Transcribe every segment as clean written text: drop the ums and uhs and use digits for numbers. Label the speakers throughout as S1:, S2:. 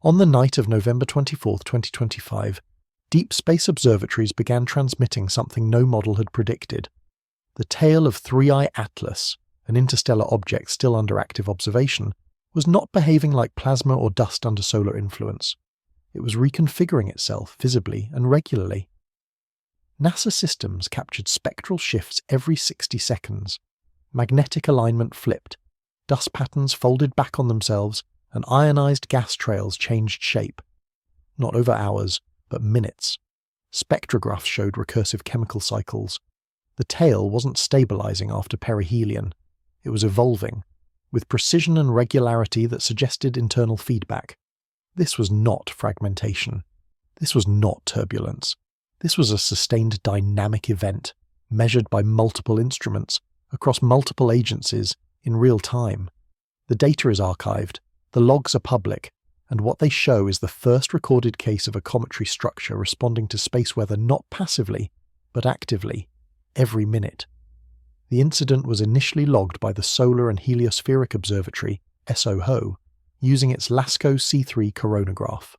S1: On the night of November 24, 2025, deep space observatories began transmitting something no model had predicted. The tail of 3I Atlas, an interstellar object still under active observation, was not behaving like plasma or dust under solar influence. It was reconfiguring itself visibly and regularly. NASA systems captured spectral shifts every 60 seconds. Magnetic alignment flipped, dust patterns folded back on themselves, and ionized gas trails changed shape. Not over hours, but minutes. Spectrographs showed recursive chemical cycles. The tail wasn't stabilizing after perihelion. It was evolving, with precision and regularity that suggested internal feedback. This was not fragmentation. This was not turbulence. This was a sustained dynamic event, measured by multiple instruments, across multiple agencies, in real time. The data is archived, the logs are public, and what they show is the first recorded case of a cometary structure responding to space weather not passively, but actively, every minute. The incident was initially logged by the Solar and Heliospheric Observatory, SOHO, using its LASCO C3 coronagraph.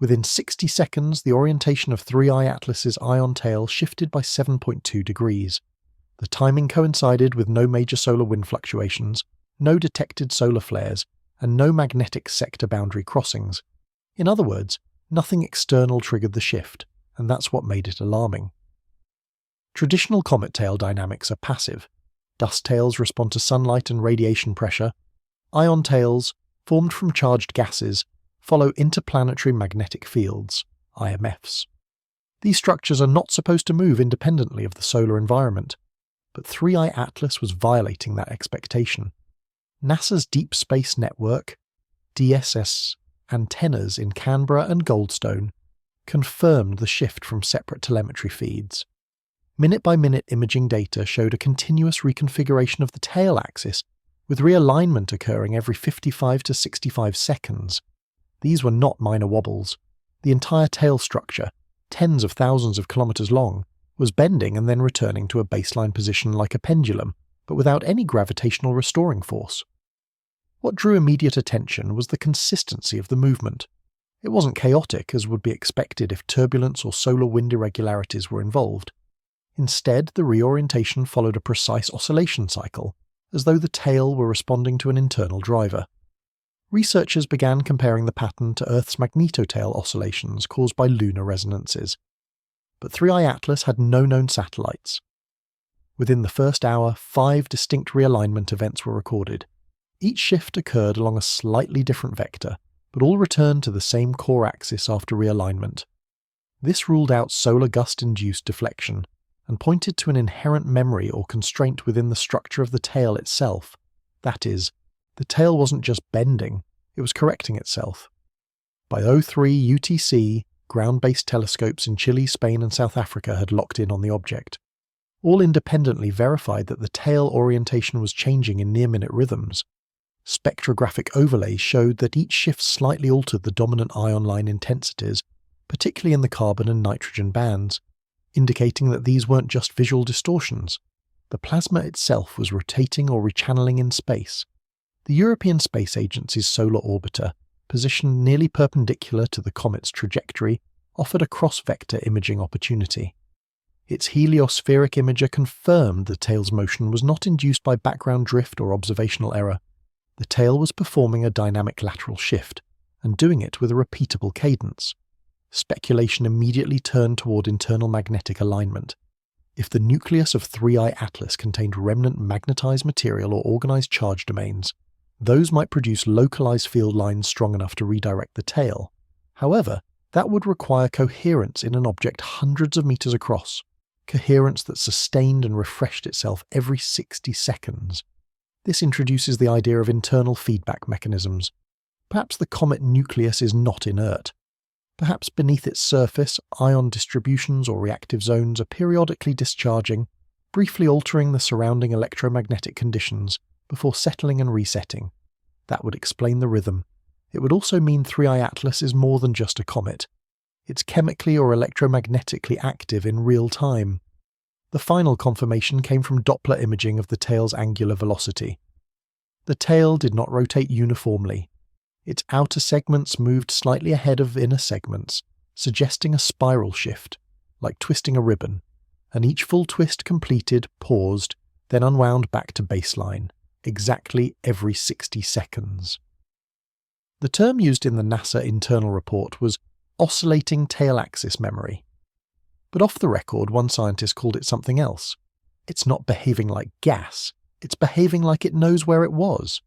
S1: Within 60 seconds, the orientation of 3I Atlas's ion tail shifted by 7.2 degrees. The timing coincided with no major solar wind fluctuations, no detected solar flares, and no magnetic sector boundary crossings. In other words, nothing external triggered the shift, and that's what made it alarming. Traditional comet tail dynamics are passive. Dust tails respond to sunlight and radiation pressure. Ion tails, formed from charged gases, follow interplanetary magnetic fields, IMFs. These structures are not supposed to move independently of the solar environment, but 3I Atlas was violating that expectation. NASA's Deep Space Network, DSS, antennas in Canberra and Goldstone confirmed the shift from separate telemetry feeds. Minute-by-minute imaging data showed a continuous reconfiguration of the tail axis, with realignment occurring every 55 to 65 seconds. These were not minor wobbles. The entire tail structure, tens of thousands of kilometers long, was bending and then returning to a baseline position like a pendulum, but without any gravitational restoring force. What drew immediate attention was the consistency of the movement. It wasn't chaotic, as would be expected if turbulence or solar wind irregularities were involved. Instead, the reorientation followed a precise oscillation cycle, as though the tail were responding to an internal driver. Researchers began comparing the pattern to Earth's magnetotail oscillations caused by lunar resonances. But 3I Atlas had no known satellites. Within the first hour, 5 distinct realignment events were recorded. Each shift occurred along a slightly different vector, but all returned to the same core axis after realignment. This ruled out solar gust-induced deflection, and pointed to an inherent memory or constraint within the structure of the tail itself. That is, the tail wasn't just bending, it was correcting itself. By 03 UTC, ground-based telescopes in Chile, Spain and South Africa had locked in on the object. All independently verified that the tail orientation was changing in near-minute rhythms. Spectrographic overlays showed that each shift slightly altered the dominant ion line intensities, particularly in the carbon and nitrogen bands, indicating that these weren't just visual distortions. The plasma itself was rotating or rechanneling in space. The European Space Agency's solar orbiter, positioned nearly perpendicular to the comet's trajectory, offered a cross-vector imaging opportunity. Its heliospheric imager confirmed the tail's motion was not induced by background drift or observational error. The tail was performing a dynamic lateral shift, and doing it with a repeatable cadence. Speculation immediately turned toward internal magnetic alignment. If the nucleus of 3I Atlas contained remnant magnetized material or organized charge domains, those might produce localized field lines strong enough to redirect the tail. However, that would require coherence in an object hundreds of meters across, coherence that sustained and refreshed itself every 60 seconds. This introduces the idea of internal feedback mechanisms. Perhaps the comet nucleus is not inert. Perhaps beneath its surface, ion distributions or reactive zones are periodically discharging, briefly altering the surrounding electromagnetic conditions before settling and resetting. That would explain the rhythm. It would also mean 3I Atlas is more than just a comet. It's chemically or electromagnetically active in real time. The final confirmation came from Doppler imaging of the tail's angular velocity. The tail did not rotate uniformly. Its outer segments moved slightly ahead of inner segments, suggesting a spiral shift, like twisting a ribbon, and each full twist completed, paused, then unwound back to baseline, exactly every 60 seconds. The term used in the NASA internal report was oscillating tail axis memory. But off the record, one scientist called it something else. It's not behaving like gas, it's behaving like it knows where it was.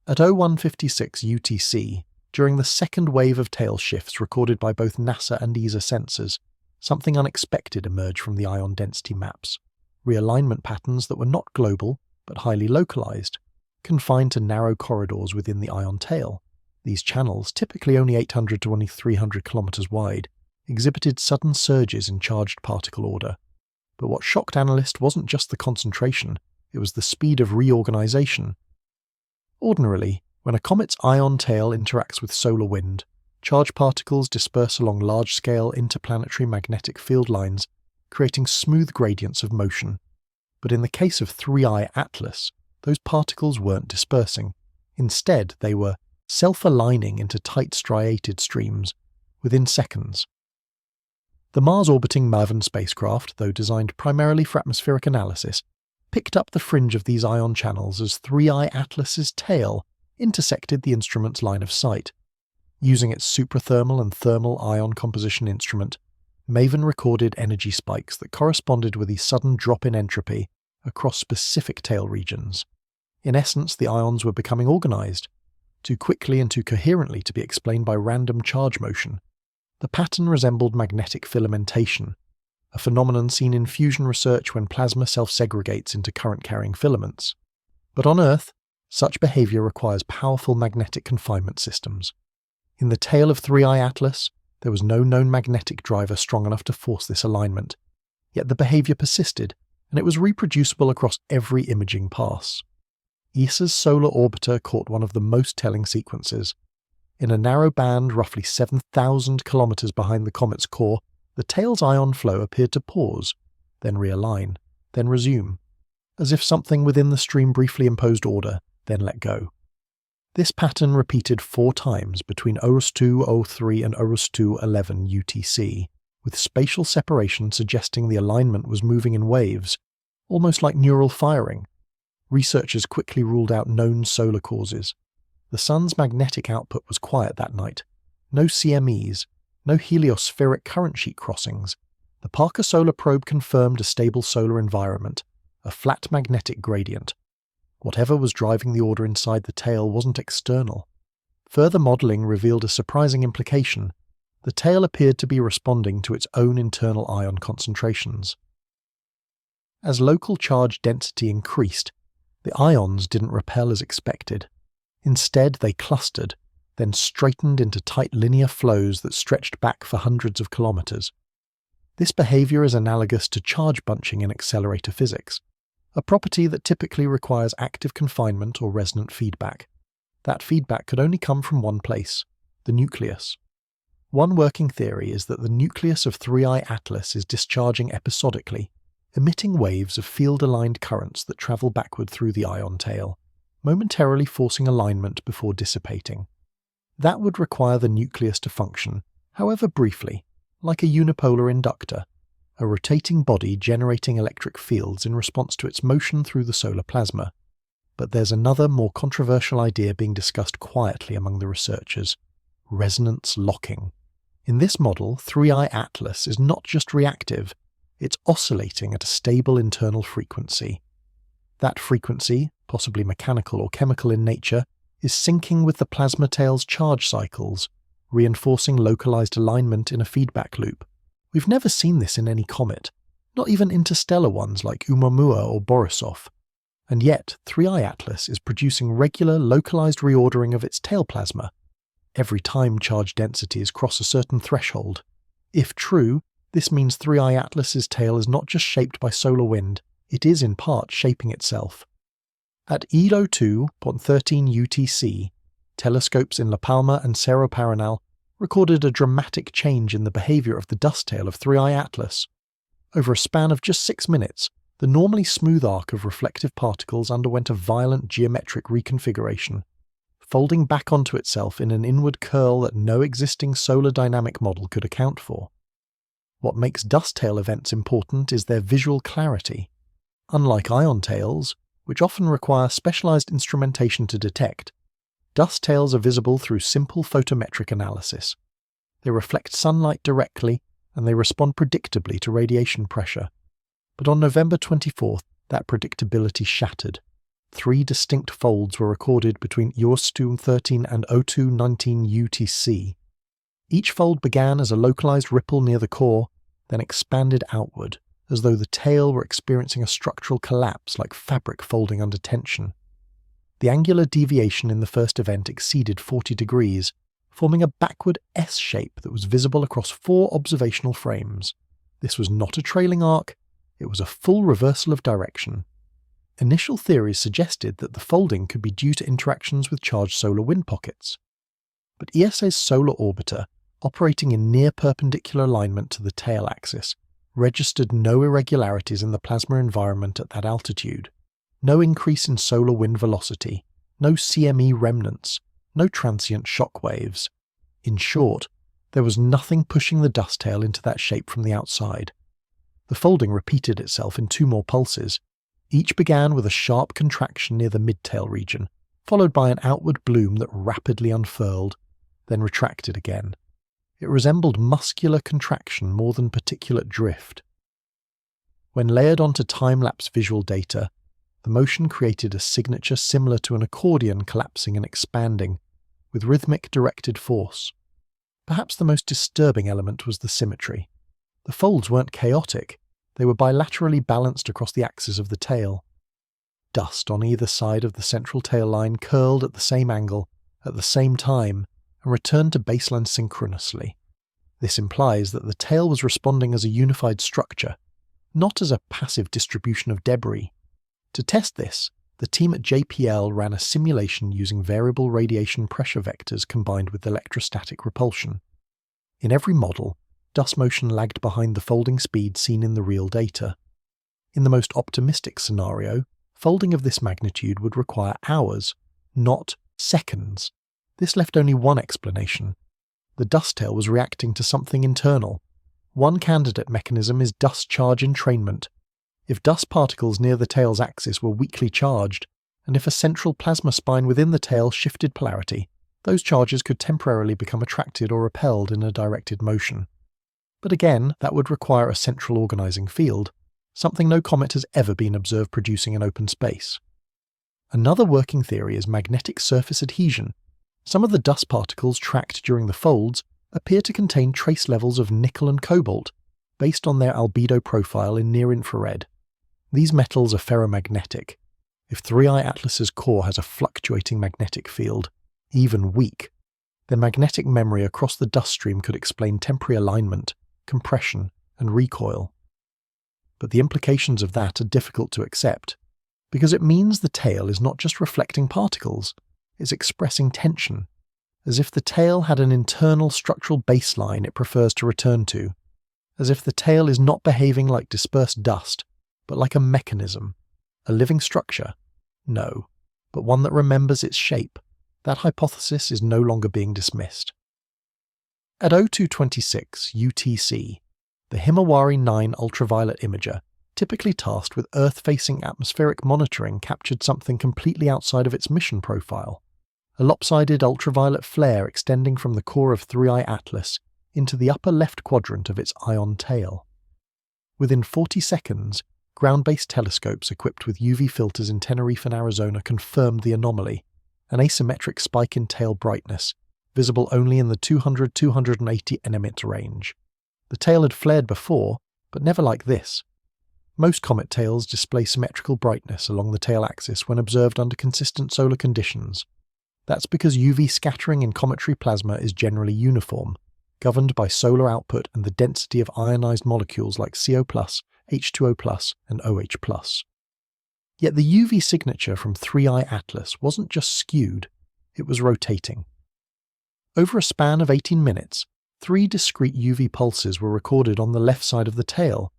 S1: At 0156 UTC, during the second wave of tail shifts recorded by both NASA and ESA sensors, something unexpected emerged from the ion density maps. Realignment patterns that were not global, but highly localized, confined to narrow corridors within the ion tail. These channels, typically only 800 to only 300 kilometers wide, exhibited sudden surges in charged particle order. But what shocked analysts wasn't just the concentration, it was the speed of reorganization. Ordinarily, when a comet's ion tail interacts with solar wind, charged particles disperse along large-scale interplanetary magnetic field lines, creating smooth gradients of motion. But in the case of 3I Atlas, those particles weren't dispersing. Instead, they were self-aligning into tight striated streams within seconds. The Mars-orbiting MAVEN spacecraft, though designed primarily for atmospheric analysis, picked up the fringe of these ion channels as 3I Atlas's tail intersected the instrument's line of sight. Using its suprathermal and thermal ion composition instrument, MAVEN recorded energy spikes that corresponded with the sudden drop in entropy across specific tail regions. In essence, the ions were becoming organized, too quickly and too coherently to be explained by random charge motion. The pattern resembled magnetic filamentation, a phenomenon seen in fusion research when plasma self-segregates into current-carrying filaments. But on Earth, such behavior requires powerful magnetic confinement systems. In the tail of 3I Atlas, there was no known magnetic driver strong enough to force this alignment, yet the behavior persisted, and it was reproducible across every imaging pass. ESA's solar orbiter caught one of the most telling sequences. In a narrow band roughly 7,000 kilometers behind the comet's core, the tail's ion flow appeared to pause, then realign, then resume, as if something within the stream briefly imposed order, then let go. This pattern repeated 4 times between ORUS 203 and ORUS 211 UTC, with spatial separation suggesting the alignment was moving in waves, almost like neural firing. Researchers quickly ruled out known solar causes. The sun's magnetic output was quiet that night. No CMEs, no heliospheric current sheet crossings. The Parker Solar Probe confirmed a stable solar environment, a flat magnetic gradient. Whatever was driving the order inside the tail wasn't external. Further modeling revealed a surprising implication. The tail appeared to be responding to its own internal ion concentrations. As local charge density increased, the ions didn't repel as expected. Instead, they clustered, then straightened into tight linear flows that stretched back for hundreds of kilometers. This behavior is analogous to charge bunching in accelerator physics, a property that typically requires active confinement or resonant feedback. That feedback could only come from one place, the nucleus. One working theory is that the nucleus of 3I Atlas is discharging episodically, emitting waves of field-aligned currents that travel backward through the ion tail, momentarily forcing alignment before dissipating. That would require the nucleus to function, however briefly, like a unipolar inductor, a rotating body generating electric fields in response to its motion through the solar plasma. But there's another, more controversial idea being discussed quietly among the researchers: resonance locking. In this model, 3I Atlas is not just reactive, it's oscillating at a stable internal frequency. That frequency, possibly mechanical or chemical in nature, is syncing with the plasma tail's charge cycles, reinforcing localized alignment in a feedback loop. We've never seen this in any comet, not even interstellar ones like Oumuamua or Borisov. And yet, 3I Atlas is producing regular, localized reordering of its tail plasma, every time charge densities cross a certain threshold. If true, this means 3I Atlas's tail is not just shaped by solar wind, it is in part shaping itself. At ELO 2.13 UTC, telescopes in La Palma and Cerro Paranal recorded a dramatic change in the behavior of the dust tail of 3I Atlas. Over a span of just 6 minutes, the normally smooth arc of reflective particles underwent a violent geometric reconfiguration. folding back onto itself in an inward curl that no existing solar dynamic model could account for. What makes dust tail events important is their visual clarity. Unlike ion tails, which often require specialized instrumentation to detect, dust tails are visible through simple photometric analysis. They reflect sunlight directly, and they respond predictably to radiation pressure. But on November 24th, that predictability shattered. 3 distinct folds were recorded between Urstum 13 and O2 19 UTC. Each fold began as a localized ripple near the core, then expanded outward, as though the tail were experiencing a structural collapse like fabric folding under tension. The angular deviation in the first event exceeded 40 degrees, forming a backward S shape that was visible across 4 observational frames. This was not a trailing arc, it was a full reversal of direction. Initial theories suggested that the folding could be due to interactions with charged solar wind pockets. But ESA's solar orbiter, operating in near perpendicular alignment to the tail axis, registered no irregularities in the plasma environment at that altitude. No increase in solar wind velocity, no CME remnants, no transient shock waves. In short, there was nothing pushing the dust tail into that shape from the outside. The folding repeated itself in 2 more pulses. Each began with a sharp contraction near the mid-tail region, followed by an outward bloom that rapidly unfurled, then retracted again. It resembled muscular contraction more than particulate drift. When layered onto time-lapse visual data, the motion created a signature similar to an accordion collapsing and expanding, with rhythmic directed force. Perhaps the most disturbing element was the symmetry. The folds weren't chaotic, they were bilaterally balanced across the axis of the tail. Dust on either side of the central tail line curled at the same angle, at the same time, and returned to baseline synchronously. This implies that the tail was responding as a unified structure, not as a passive distribution of debris. To test this, the team at JPL ran a simulation using variable radiation pressure vectors combined with electrostatic repulsion. In every model, dust motion lagged behind the folding speed seen in the real data. In the most optimistic scenario, folding of this magnitude would require hours, not seconds. This left only one explanation. The dust tail was reacting to something internal. One candidate mechanism is dust charge entrainment. If dust particles near the tail's axis were weakly charged, and if a central plasma spine within the tail shifted polarity, those charges could temporarily become attracted or repelled in a directed motion. But again, that would require a central organizing field, something no comet has ever been observed producing in open space. Another working theory is magnetic surface adhesion. Some of the dust particles tracked during the folds appear to contain trace levels of nickel and cobalt, based on their albedo profile in near-infrared. These metals are ferromagnetic. If 3I Atlas's core has a fluctuating magnetic field, even weak, then magnetic memory across the dust stream could explain temporary alignment, compression, and recoil. But the implications of that are difficult to accept, because it means the tail is not just reflecting particles, it's expressing tension, as if the tail had an internal structural baseline it prefers to return to, as if the tail is not behaving like dispersed dust, but like a mechanism, a living structure. No, but one that remembers its shape. That hypothesis is no longer being dismissed. At 0226 UTC, the Himawari 9 ultraviolet imager, typically tasked with Earth-facing atmospheric monitoring, captured something completely outside of its mission profile, a lopsided ultraviolet flare extending from the core of 3I Atlas into the upper left quadrant of its ion tail. Within 40 seconds, ground-based telescopes equipped with UV filters in Tenerife and Arizona confirmed the anomaly, an asymmetric spike in tail brightness, visible only in the 200-280 nm range. The tail had flared before, but never like this. Most comet tails display symmetrical brightness along the tail axis when observed under consistent solar conditions. That's because UV scattering in cometary plasma is generally uniform, governed by solar output and the density of ionized molecules like CO+, H2O+, and OH+. Yet the UV signature from 3I Atlas wasn't just skewed, it was rotating. Over a span of 18 minutes, 3 discrete UV pulses were recorded on the left side of the tail,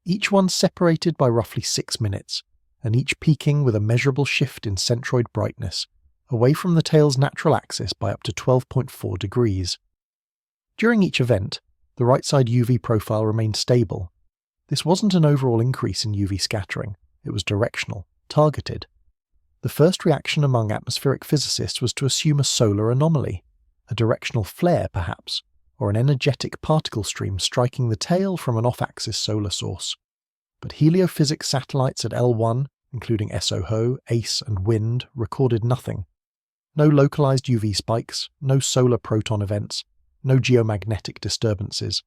S1: each one separated by roughly 6 minutes, and each peaking with a measurable shift in centroid brightness, away from the tail's natural axis by up to 12.4 degrees. During each event, the right side UV profile remained stable. This wasn't an overall increase in UV scattering, it was directional, targeted. The first reaction among atmospheric physicists was to assume a solar anomaly, a directional flare perhaps, or an energetic particle stream striking the tail from an off-axis solar source. But heliophysics satellites at L1, including SOHO, ACE and WIND, recorded nothing. No localized UV spikes, no solar proton events, no geomagnetic disturbances.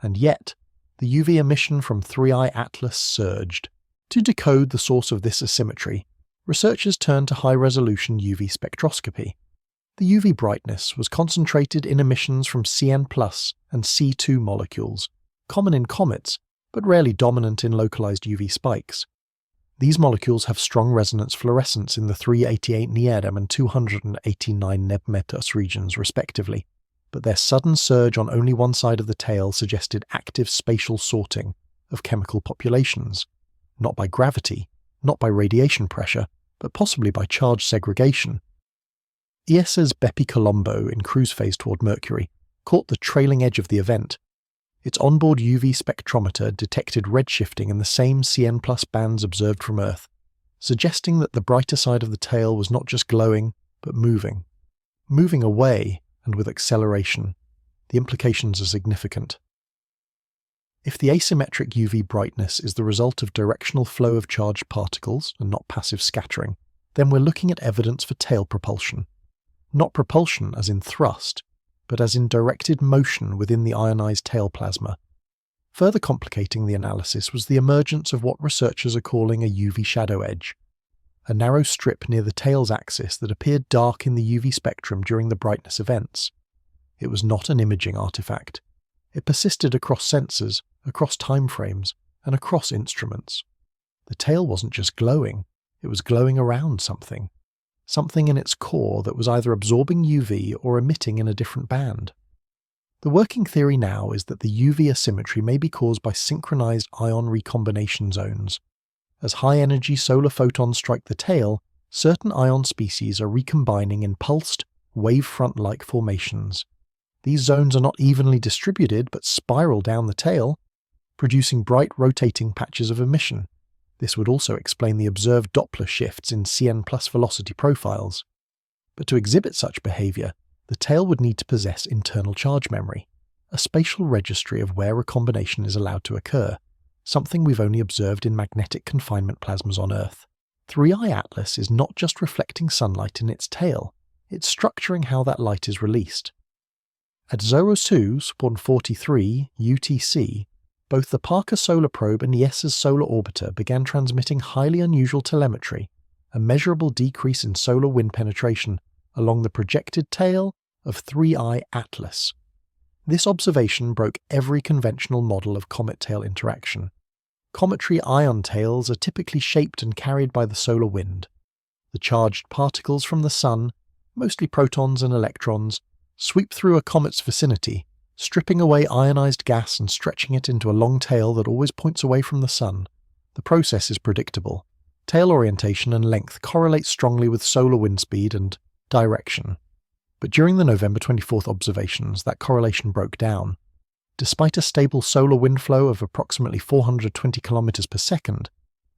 S1: And yet, the UV emission from 3I Atlas surged. To decode the source of this asymmetry, researchers turned to high-resolution UV spectroscopy. The UV brightness was concentrated in emissions from Cn+ and C2 molecules, common in comets, but rarely dominant in localized UV spikes. These molecules have strong resonance fluorescence in the 388 Nearum and 289 Neb-Metos regions, respectively, but their sudden surge on only one side of the tail suggested active spatial sorting of chemical populations, not by gravity, not by radiation pressure, but possibly by charge segregation. ESA's Bepi Colombo, in cruise phase toward Mercury, caught the trailing edge of the event. Its onboard UV spectrometer detected redshifting in the same Cn+ bands observed from Earth, suggesting that the brighter side of the tail was not just glowing, but moving. Moving away, and with acceleration. The implications are significant. If the asymmetric UV brightness is the result of directional flow of charged particles and not passive scattering, then we're looking at evidence for tail propulsion. Not propulsion as in thrust, but as in directed motion within the ionized tail plasma. Further complicating the analysis was the emergence of what researchers are calling a UV shadow edge, a narrow strip near the tail's axis that appeared dark in the UV spectrum during the brightness events. It was not an imaging artifact. It persisted across sensors, across timeframes, and across instruments. The tail wasn't just glowing, it was glowing around something. Something in its core that was either absorbing UV or emitting in a different band. The working theory now is that the UV asymmetry may be caused by synchronized ion recombination zones. As high-energy solar photons strike the tail, certain ion species are recombining in pulsed, wavefront-like formations. These zones are not evenly distributed but spiral down the tail, producing bright rotating patches of emission. This would also explain the observed Doppler shifts in Cn+ velocity profiles. But to exhibit such behavior, the tail would need to possess internal charge memory, a spatial registry of where recombination is allowed to occur, something we've only observed in magnetic confinement plasmas on Earth. 3I Atlas is not just reflecting sunlight in its tail, it's structuring how that light is released. At Zoro-2, Spawn 43, UTC, both the Parker Solar Probe and ESA's Solar Orbiter began transmitting highly unusual telemetry, a measurable decrease in solar wind penetration along the projected tail of 3I Atlas. This observation broke every conventional model of comet tail interaction. Cometary ion tails are typically shaped and carried by the solar wind. The charged particles from the Sun, mostly protons and electrons, sweep through a comet's vicinity, stripping away ionized gas and stretching it into a long tail that always points away from the Sun. The process is predictable. Tail orientation and length correlate strongly with solar wind speed and direction. But during the November 24th observations, that correlation broke down. Despite a stable solar wind flow of approximately 420 km per second,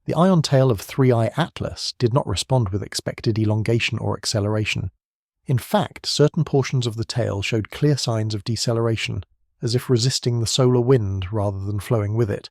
S1: the ion tail of 3I Atlas did not respond with expected elongation or acceleration. In fact, certain portions of the tail showed clear signs of deceleration, as if resisting the solar wind rather than flowing with it.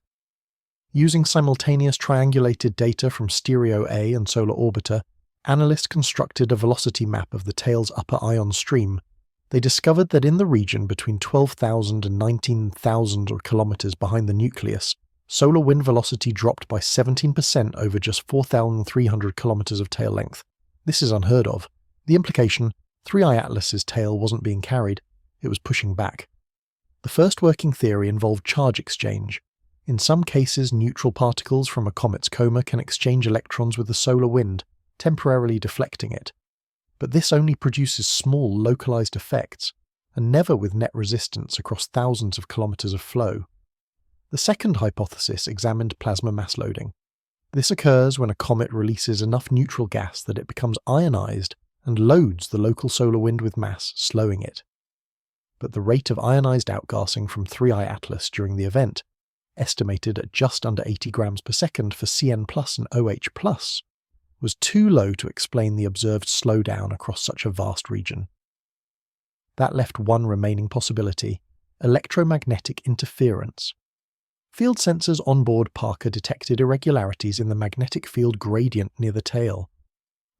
S1: Using simultaneous triangulated data from Stereo A and Solar Orbiter, analysts constructed a velocity map of the tail's upper ion stream. They discovered that in the region between 12,000 and 19,000 kilometers behind the nucleus, solar wind velocity dropped by 17% over just 4,300 kilometers of tail length. This is unheard of. The implication: 3I Atlas's tail wasn't being carried, it was pushing back. The first working theory involved charge exchange. In some cases, neutral particles from a comet's coma can exchange electrons with the solar wind, temporarily deflecting it. But this only produces small, localized effects, and never with net resistance across thousands of kilometers of flow. The second hypothesis examined plasma mass loading. This occurs when a comet releases enough neutral gas that it becomes ionized and loads the local solar wind with mass, slowing it. But the rate of ionized outgassing from 3I Atlas during the event, estimated at just under 80 grams per second for CN+ and OH+, was too low to explain the observed slowdown across such a vast region. That left one remaining possibility: electromagnetic interference. Field sensors on board Parker detected irregularities in the magnetic field gradient near the tail.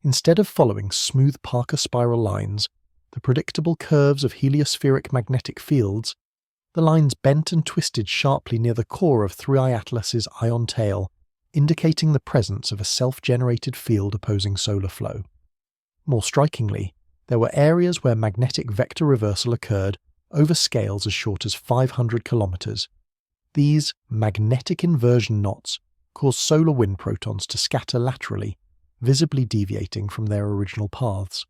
S1: Instead of following smooth Parker spiral lines, the predictable curves of heliospheric magnetic fields, the lines bent and twisted sharply near the core of 3I Atlas's ion tail, indicating the presence of a self-generated field opposing solar flow. More strikingly, there were areas where magnetic vector reversal occurred over scales as short as 500 kilometers. These magnetic inversion knots cause solar wind protons to scatter laterally, visibly deviating from their original paths.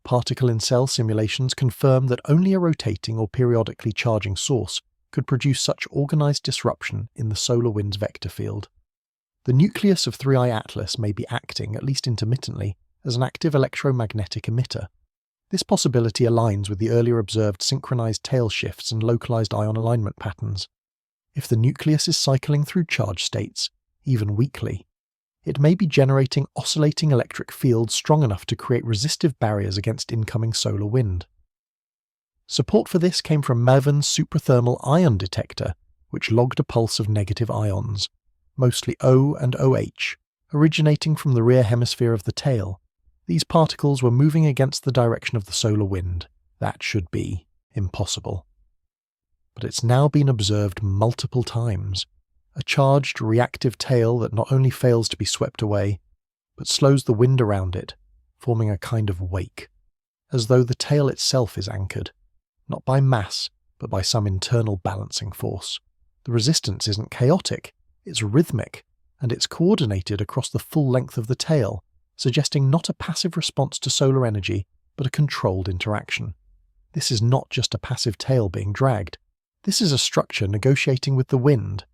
S1: Particle-in-cell simulations confirm that only a rotating or periodically charging source could produce such organized disruption in the solar wind's vector field. The nucleus of 3I Atlas may be acting, at least intermittently, as an active electromagnetic emitter. This possibility aligns with the earlier observed synchronized tail shifts and localized ion alignment patterns. If the nucleus is cycling through charge states, even weakly, it may be generating oscillating electric fields strong enough to create resistive barriers against incoming solar wind. Support for this came from MAVEN's suprathermal ion detector, which logged a pulse of negative ions, mostly O and OH, originating from the rear hemisphere of the tail. These particles were moving against the direction of the solar wind. That should be impossible. But it's now been observed multiple times. A charged, reactive tail that not only fails to be swept away, but slows the wind around it, forming a kind of wake, as though the tail itself is anchored, not by mass, but by some internal balancing force. The resistance isn't chaotic, it's rhythmic, and it's coordinated across the full length of the tail, suggesting not a passive response to solar energy, but a controlled interaction. This is not just a passive tail being dragged. This is a structure negotiating with the wind.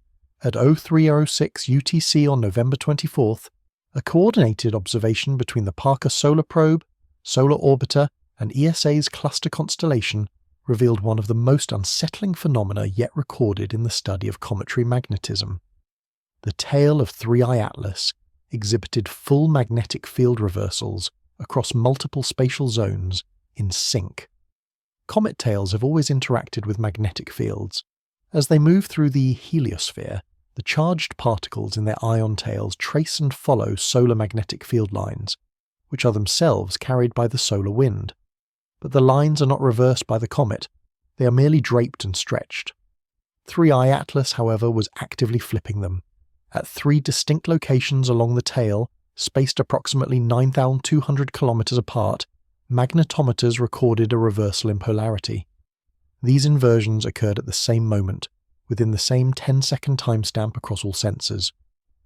S1: At 0306 UTC on November 24th, a coordinated observation between the Parker Solar Probe, Solar Orbiter, and ESA's cluster constellation revealed one of the most unsettling phenomena yet recorded in the study of cometary magnetism. The tail of 3I Atlas exhibited full magnetic field reversals across multiple spatial zones in sync. Comet tails have always interacted with magnetic fields. As they move through the heliosphere, the charged particles in their ion tails trace and follow solar magnetic field lines, which are themselves carried by the solar wind. But the lines are not reversed by the comet, they are merely draped and stretched. 3I Atlas, however, was actively flipping them. At 3 distinct locations along the tail, spaced approximately 9,200 kilometers apart, magnetometers recorded a reversal in polarity. These inversions occurred at the same moment, within the same 10-second timestamp across all sensors.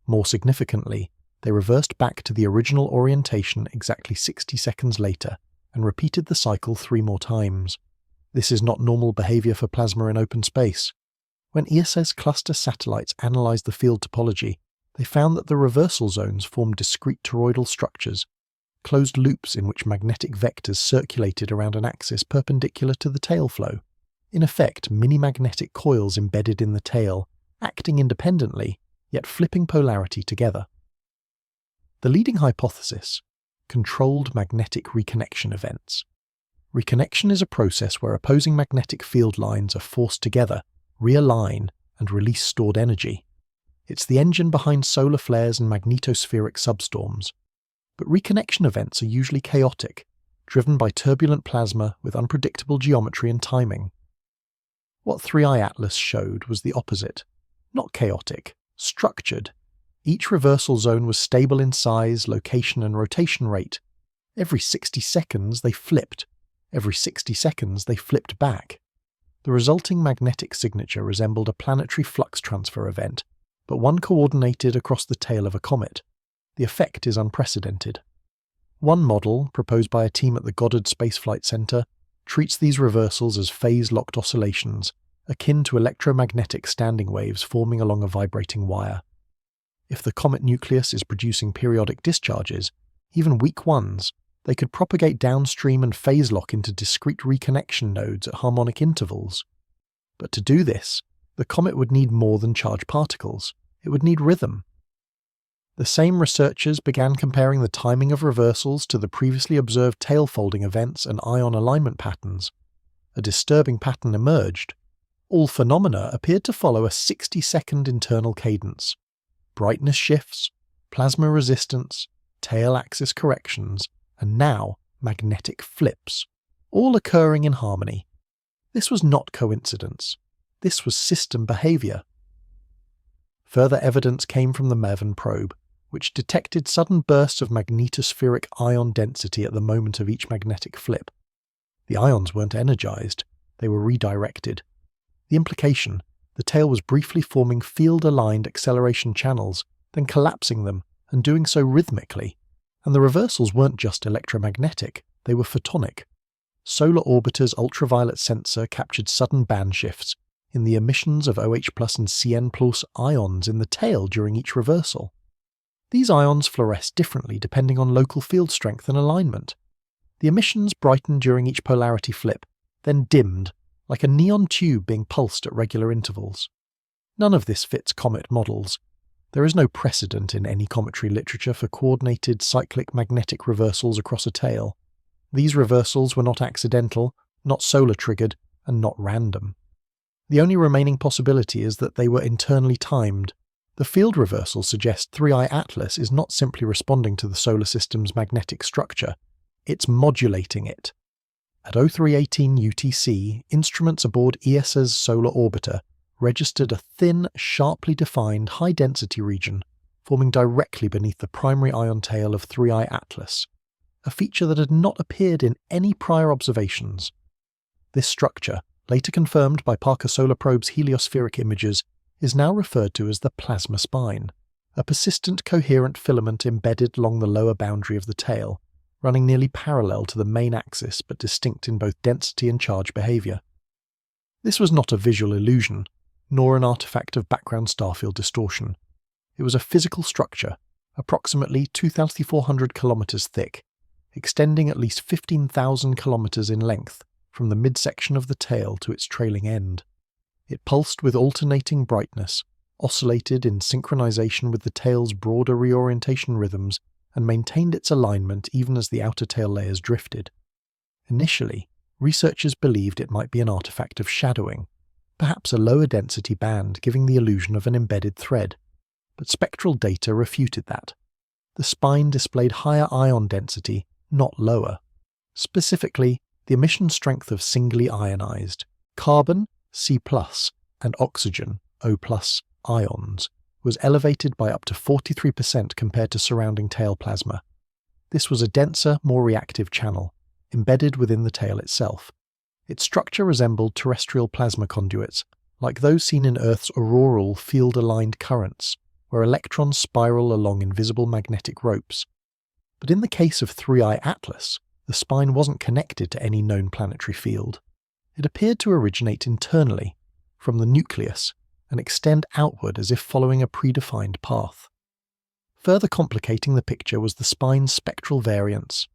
S1: More significantly, they reversed back to the original orientation exactly 60 seconds later, and repeated the cycle 3 more times. This is not normal behavior for plasma in open space. When ESA's cluster satellites analyzed the field topology, they found that the reversal zones formed discrete toroidal structures, closed loops in which magnetic vectors circulated around an axis perpendicular to the tail flow. In effect, mini-magnetic coils embedded in the tail, acting independently, yet flipping polarity together. The leading hypothesis: controlled magnetic reconnection events. Reconnection is a process where opposing magnetic field lines are forced together, realign, and release stored energy. It's the engine behind solar flares and magnetospheric substorms. But reconnection events are usually chaotic, driven by turbulent plasma with unpredictable geometry and timing. What 3I Atlas showed was the opposite. Not chaotic, structured. Each reversal zone was stable in size, location, and rotation rate. Every 60 seconds they flipped. Every 60 seconds they flipped back. The resulting magnetic signature resembled a planetary flux transfer event, but one coordinated across the tail of a comet. The effect is unprecedented. One model, proposed by a team at the Goddard Space Flight Center, treats these reversals as phase-locked oscillations, akin to electromagnetic standing waves forming along a vibrating wire. If the comet nucleus is producing periodic discharges, even weak ones, They could propagate downstream and phase lock into discrete reconnection nodes at harmonic intervals. But to do this, the comet would need more than charged particles. It would need rhythm. The same researchers began comparing the timing of reversals to the previously observed tail-folding events and ion alignment patterns. A disturbing pattern emerged. All phenomena appeared to follow a 60-second internal cadence. Brightness shifts, plasma resistance, tail axis corrections, and now magnetic flips, all occurring in harmony. This was not coincidence. This was system behavior. Further evidence came from the MAVEN probe, which detected sudden bursts of magnetospheric ion density at the moment of each magnetic flip. The ions weren't energized, they were redirected. The implication: the tail was briefly forming field-aligned acceleration channels, then collapsing them, and doing so rhythmically. And the reversals weren't just electromagnetic, they were photonic. Solar Orbiter's ultraviolet sensor captured sudden band shifts in the emissions of OH+ and CN+ ions in the tail during each reversal. These ions fluoresce differently depending on local field strength and alignment. The emissions brightened during each polarity flip, then dimmed, like a neon tube being pulsed at regular intervals. None of this fits comet models. There is no precedent in any cometary literature for coordinated cyclic magnetic reversals across a tail. These reversals were not accidental, not solar-triggered, and not random. The only remaining possibility is that they were internally timed. The field reversal suggests 3I Atlas is not simply responding to the solar system's magnetic structure, it's modulating it. At 0318 UTC, instruments aboard ESA's solar orbiter registered a thin, sharply defined high-density region forming directly beneath the primary ion tail of 3I Atlas, a feature that had not appeared in any prior observations. This structure, later confirmed by Parker Solar Probe's heliospheric images, is now referred to as the plasma spine, a persistent coherent filament embedded along the lower boundary of the tail, running nearly parallel to the main axis but distinct in both density and charge behavior. This was not a visual illusion, nor an artifact of background starfield distortion. It was a physical structure, approximately 2,400 kilometers thick, extending at least 15,000 kilometers in length from the midsection of the tail to its trailing end. It pulsed with alternating brightness, oscillated in synchronization with the tail's broader reorientation rhythms, and maintained its alignment even as the outer tail layers drifted. Initially, researchers believed it might be an artifact of shadowing, perhaps a lower density band giving the illusion of an embedded thread, but spectral data refuted that. The spine displayed higher ion density, not lower. Specifically, the emission strength of singly ionized, carbon, C+, and oxygen, O+, ions, was elevated by up to 43% compared to surrounding tail plasma. This was a denser, more reactive channel, embedded within the tail itself. Its structure resembled terrestrial plasma conduits, like those seen in Earth's auroral field-aligned currents, where electrons spiral along invisible magnetic ropes. But in the case of 3I Atlas, the spine wasn't connected to any known planetary field. It appeared to originate internally, from the nucleus, and extend outward as if following a predefined path. Further complicating the picture was the spine's spectral variance.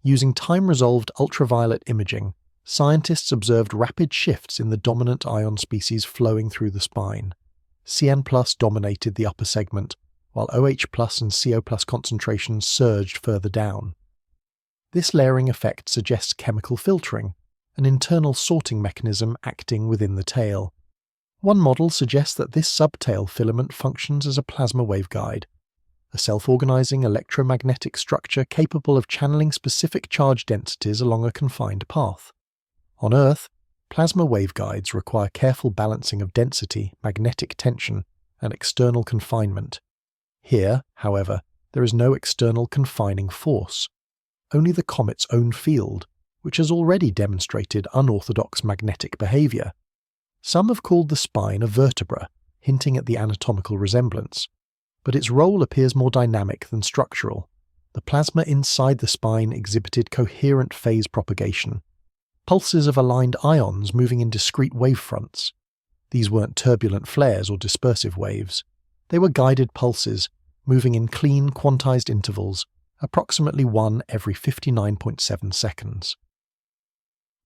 S1: Using time-resolved ultraviolet imaging, scientists observed rapid shifts in the dominant ion species flowing through the spine. CN+ dominated the upper segment, while OH+ and CO+ concentrations surged further down. This layering effect suggests chemical filtering, an internal sorting mechanism acting within the tail. One model suggests that this subtail filament functions as a plasma waveguide, a self-organizing electromagnetic structure capable of channeling specific charge densities along a confined path. On Earth, plasma waveguides require careful balancing of density, magnetic tension, and external confinement. Here, however, there is no external confining force, only the comet's own field, which has already demonstrated unorthodox magnetic behavior. Some have called the spine a vertebra, hinting at the anatomical resemblance, but its role appears more dynamic than structural. The plasma inside the spine exhibited coherent phase propagation, pulses of aligned ions moving in discrete wavefronts. These weren't turbulent flares or dispersive waves. They were guided pulses, moving in clean, quantized intervals, approximately 1 every 59.7 seconds.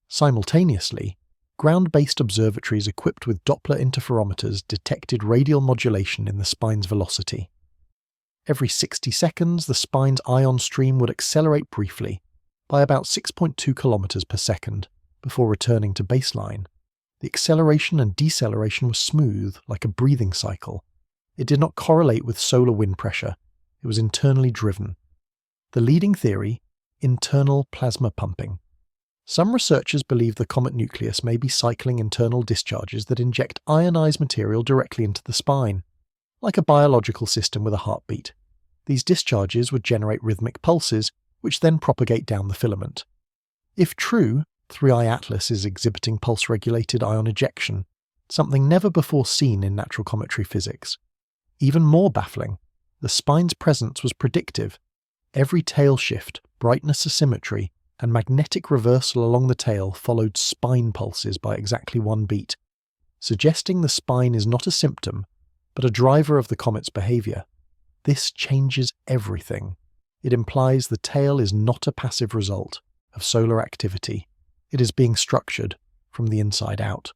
S1: Simultaneously, ground-based observatories equipped with Doppler interferometers detected radial modulation in the spine's velocity. Every 60 seconds, the spine's ion stream would accelerate briefly, by about 6.2 kilometers per second, before returning to baseline. The acceleration and deceleration was smooth, like a breathing cycle. It did not correlate with solar wind pressure. It was internally driven. The leading theory: internal plasma pumping. Some researchers believe the comet nucleus may be cycling internal discharges that inject ionized material directly into the spine, like a biological system with a heartbeat. These discharges would generate rhythmic pulses, which then propagate down the filament. If true, 3I Atlas is exhibiting pulse-regulated ion ejection, something never before seen in natural cometary physics. Even more baffling, the spine's presence was predictive. Every tail shift, brightness asymmetry, and magnetic reversal along the tail followed spine pulses by exactly 1 beat, suggesting the spine is not a symptom, but a driver of the comet's behavior. This changes everything. It implies the tail is not a passive result of solar activity. It is being structured from the inside out.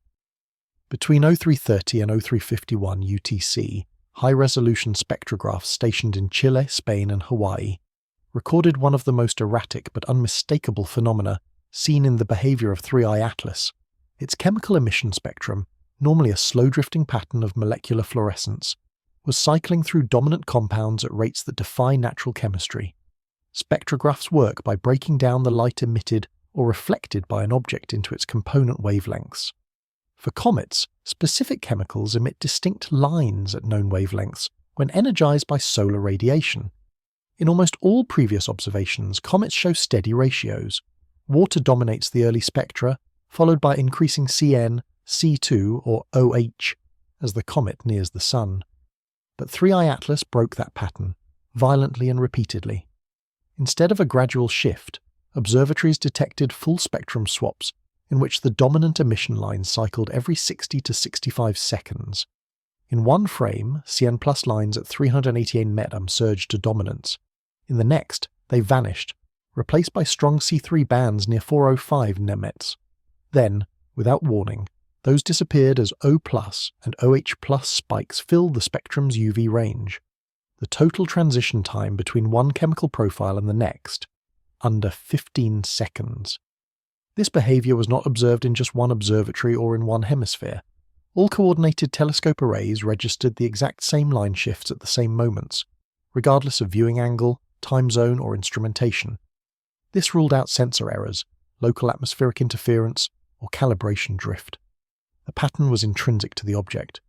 S1: Between 0330 and 0351 UTC, high-resolution spectrographs stationed in Chile, Spain, and Hawaii recorded one of the most erratic but unmistakable phenomena seen in the behavior of 3I Atlas. Its chemical emission spectrum, normally a slow-drifting pattern of molecular fluorescence, was cycling through dominant compounds at rates that defy natural chemistry. Spectrographs work by breaking down the light emitted or reflected by an object into its component wavelengths. For comets, specific chemicals emit distinct lines at known wavelengths when energized by solar radiation. In almost all previous observations, comets show steady ratios. Water dominates the early spectra, followed by increasing Cn, C2 or OH as the comet nears the Sun. But 3I Atlas broke that pattern, violently and repeatedly. Instead of a gradual shift, observatories detected full-spectrum swaps in which the dominant emission lines cycled every 60 to 65 seconds. In one frame, Cn plus lines at 388 metam surged to dominance. In the next, they vanished, replaced by strong C3 bands near 405 nemets. Then, without warning, those disappeared as O+ and OH+ spikes filled the spectrum's UV range. The total transition time between one chemical profile and the next, under 15 seconds. This behavior was not observed in just one observatory or in one hemisphere. All coordinated telescope arrays registered the exact same line shifts at the same moments, regardless of viewing angle, time zone, or instrumentation. This ruled out sensor errors, local atmospheric interference, or calibration drift. The pattern was intrinsic to the object.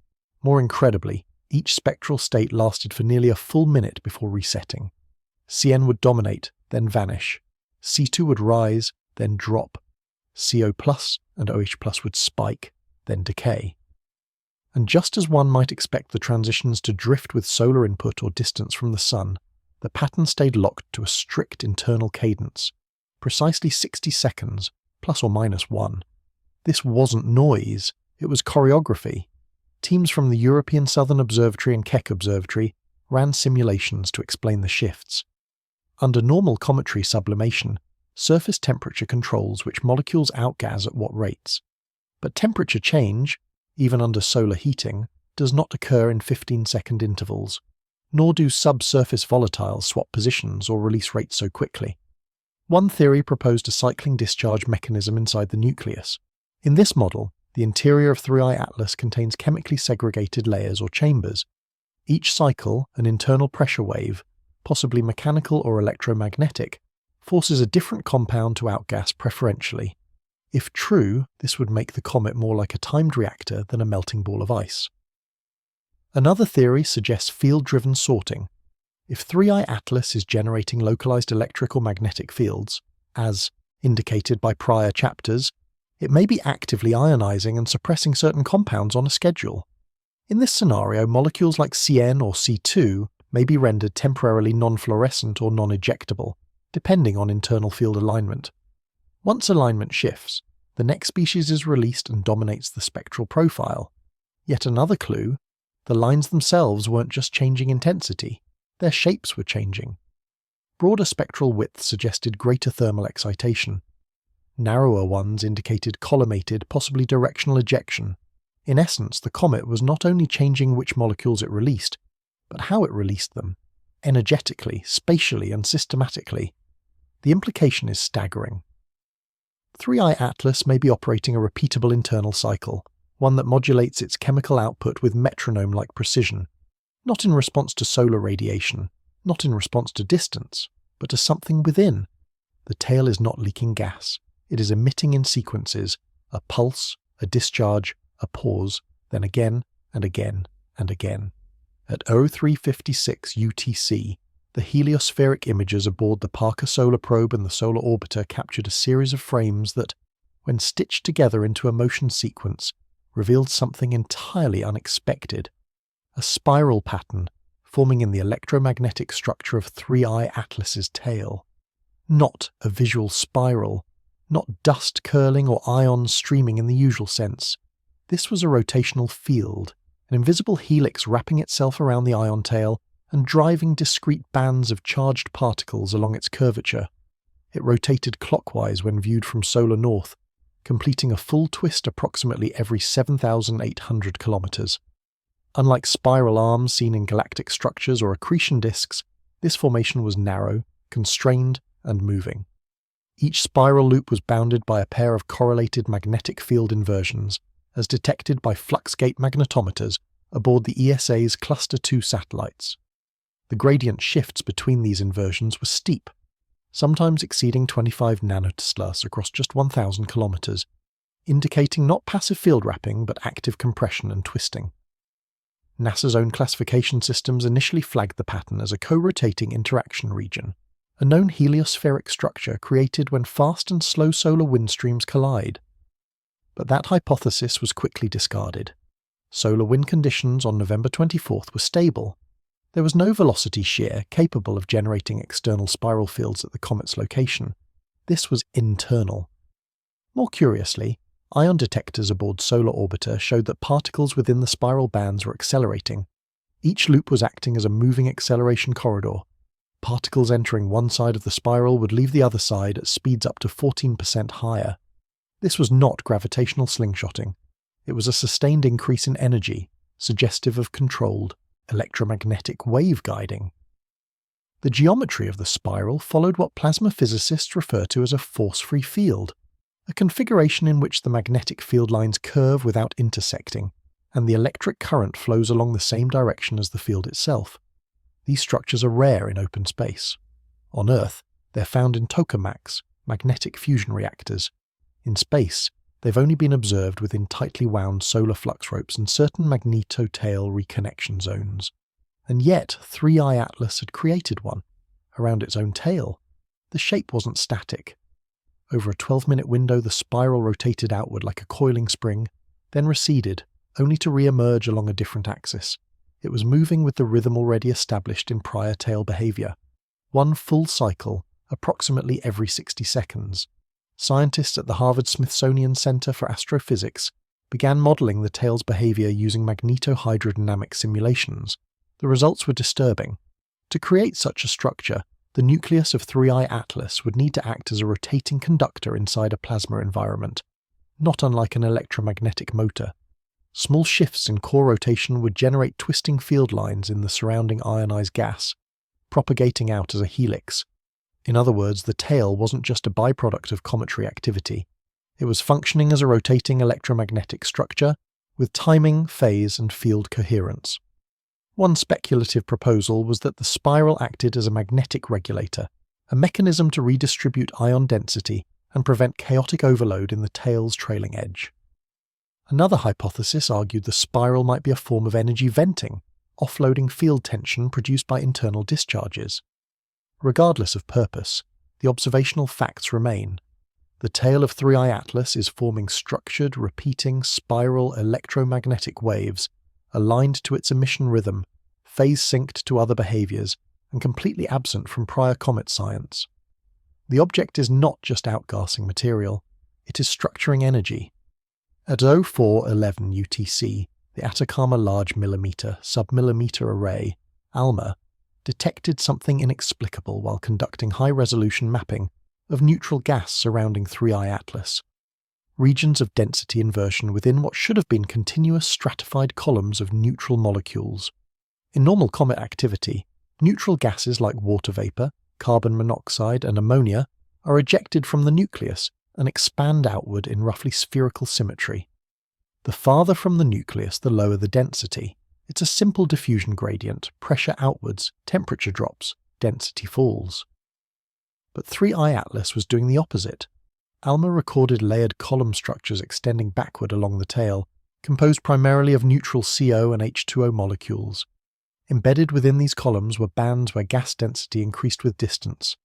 S1: More incredibly, each spectral state lasted for nearly a full minute before resetting. Cn would dominate, then vanish. C2 would rise, then drop. CO+ and OH+ would spike, then decay. And just as one might expect the transitions to drift with solar input or distance from the Sun, the pattern stayed locked to a strict internal cadence, precisely 60 seconds, plus or minus 1. This wasn't noise, it was choreography. Teams from the European Southern Observatory and Keck Observatory ran simulations to explain the shifts. Under normal cometary sublimation, surface temperature controls which molecules outgas at what rates. But temperature change, even under solar heating, does not occur in 15-second intervals, nor do subsurface volatiles swap positions or release rates so quickly. One theory proposed a cycling discharge mechanism inside the nucleus. In this model, the interior of 3I Atlas contains chemically segregated layers or chambers. Each cycle, an internal pressure wave, possibly mechanical or electromagnetic, forces a different compound to outgas preferentially. If true, this would make the comet more like a timed reactor than a melting ball of ice. Another theory suggests field-driven sorting. If 3I Atlas is generating localized electric or magnetic fields, as indicated by prior chapters, it may be actively ionizing and suppressing certain compounds on a schedule. In this scenario, molecules like Cn or C2 may be rendered temporarily non-fluorescent or non-ejectable, depending on internal field alignment. Once alignment shifts, the next species is released and dominates the spectral profile. Yet another clue: the lines themselves weren't just changing intensity, their shapes were changing. Broader spectral widths suggested greater thermal excitation. Narrower ones indicated collimated, possibly directional ejection. In essence, the comet was not only changing which molecules it released, but how it released them, energetically, spatially, and systematically. The implication is staggering. 3I Atlas may be operating a repeatable internal cycle, one that modulates its chemical output with metronome-like precision, not in response to solar radiation, not in response to distance, but to something within. The tail is not leaking gas. It is emitting in sequences, a pulse, a discharge, a pause, then again and again and again. At 0356 UTC, the heliospheric images aboard the Parker Solar Probe and the Solar Orbiter captured a series of frames that, when stitched together into a motion sequence, revealed something entirely unexpected. A spiral pattern forming in the electromagnetic structure of 3I Atlas's tail. Not a visual spiral, not dust curling or ions streaming in the usual sense. This was a rotational field, an invisible helix wrapping itself around the ion tail and driving discrete bands of charged particles along its curvature. It rotated clockwise when viewed from solar north, completing a full twist approximately every 7,800 kilometers. Unlike spiral arms seen in galactic structures or accretion disks, this formation was narrow, constrained, and moving. Each spiral loop was bounded by a pair of correlated magnetic field inversions, as detected by fluxgate magnetometers aboard the ESA's Cluster II satellites. The gradient shifts between these inversions were steep, sometimes exceeding 25 nanoteslas across just 1,000 kilometers, indicating not passive field wrapping but active compression and twisting. NASA's own classification systems initially flagged the pattern as a co-rotating interaction region, a known heliospheric structure created when fast and slow solar wind streams collide. But that hypothesis was quickly discarded. Solar wind conditions on November 24th were stable. There was no velocity shear capable of generating external spiral fields at the comet's location. This was internal. More curiously, ion detectors aboard Solar Orbiter showed that particles within the spiral bands were accelerating. Each loop was acting as a moving acceleration corridor. Particles entering one side of the spiral would leave the other side at speeds up to 14% higher. This was not gravitational slingshotting. It was a sustained increase in energy, suggestive of controlled electromagnetic wave guiding. The geometry of the spiral followed what plasma physicists refer to as a force-free field, a configuration in which the magnetic field lines curve without intersecting, and the electric current flows along the same direction as the field itself. These structures are rare in open space. On Earth, they're found in tokamaks, magnetic fusion reactors. In space, they've only been observed within tightly wound solar flux ropes and certain magneto-tail reconnection zones. And yet, 3I Atlas had created one, around its own tail. The shape wasn't static. Over a 12-minute window, the spiral rotated outward like a coiling spring, then receded, only to re-emerge along a different axis. It was moving with the rhythm already established in prior tail behavior. One full cycle, approximately every 60 seconds. Scientists at the Harvard-Smithsonian Center for Astrophysics began modeling the tail's behavior using magnetohydrodynamic simulations. The results were disturbing. To create such a structure, the nucleus of 3I Atlas would need to act as a rotating conductor inside a plasma environment, not unlike an electromagnetic motor. Small shifts in core rotation would generate twisting field lines in the surrounding ionized gas, propagating out as a helix. In other words, the tail wasn't just a byproduct of cometary activity. It was functioning as a rotating electromagnetic structure with timing, phase, and field coherence. One speculative proposal was that the spiral acted as a magnetic regulator, a mechanism to redistribute ion density and prevent chaotic overload in the tail's trailing edge. Another hypothesis argued the spiral might be a form of energy venting, offloading field tension produced by internal discharges. Regardless of purpose, the observational facts remain. The tail of 3I Atlas is forming structured, repeating, spiral electromagnetic waves, aligned to its emission rhythm, phase-synced to other behaviors, and completely absent from prior comet science. The object is not just outgassing material, it is structuring energy. At 0411 UTC, the Atacama Large Millimeter Submillimeter Array, ALMA, detected something inexplicable while conducting high-resolution mapping of neutral gas surrounding 3I Atlas. Regions of density inversion within what should have been continuous stratified columns of neutral molecules. In normal comet activity, neutral gases like water vapor, carbon monoxide, and ammonia are ejected from the nucleus and expand outward in roughly spherical symmetry. The farther from the nucleus, the lower the density. It's a simple diffusion gradient, pressure outwards, temperature drops, density falls. But 3I Atlas was doing the opposite. ALMA recorded layered column structures extending backward along the tail, composed primarily of neutral CO and H2O molecules. Embedded within these columns were bands where gas density increased with distance,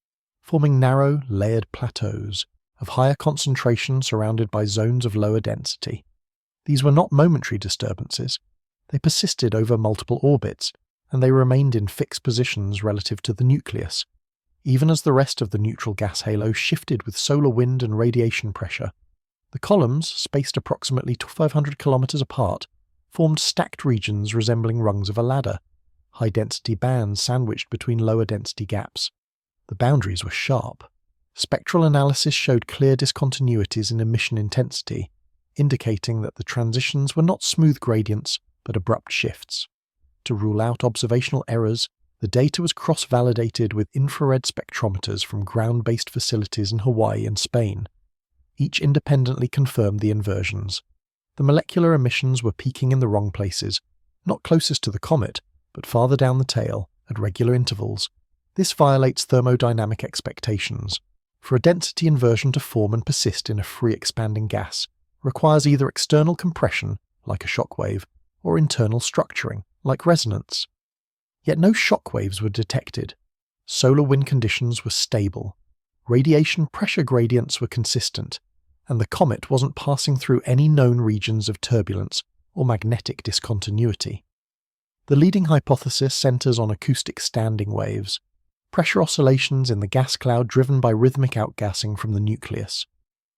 S1: forming narrow, layered plateaus of higher concentration surrounded by zones of lower density. These were not momentary disturbances. They persisted over multiple orbits, and they remained in fixed positions relative to the nucleus, even as the rest of the neutral gas halo shifted with solar wind and radiation pressure. The columns, spaced approximately 500 kilometers apart, formed stacked regions resembling rungs of a ladder, high-density bands sandwiched between lower-density gaps. The boundaries were sharp. Spectral analysis showed clear discontinuities in emission intensity, indicating that the transitions were not smooth gradients, but abrupt shifts. To rule out observational errors, the data was cross-validated with infrared spectrometers from ground-based facilities in Hawaii and Spain. Each independently confirmed the inversions. The molecular emissions were peaking in the wrong places, not closest to the comet, but farther down the tail, at regular intervals. This violates thermodynamic expectations. For a density inversion to form and persist in a free expanding gas, requires either external compression, like a shock wave, or internal structuring, like resonance. Yet no shock waves were detected. Solar wind conditions were stable. Radiation pressure gradients were consistent, and the comet wasn't passing through any known regions of turbulence or magnetic discontinuity. The leading hypothesis centers on acoustic standing waves, pressure oscillations in the gas cloud driven by rhythmic outgassing from the nucleus.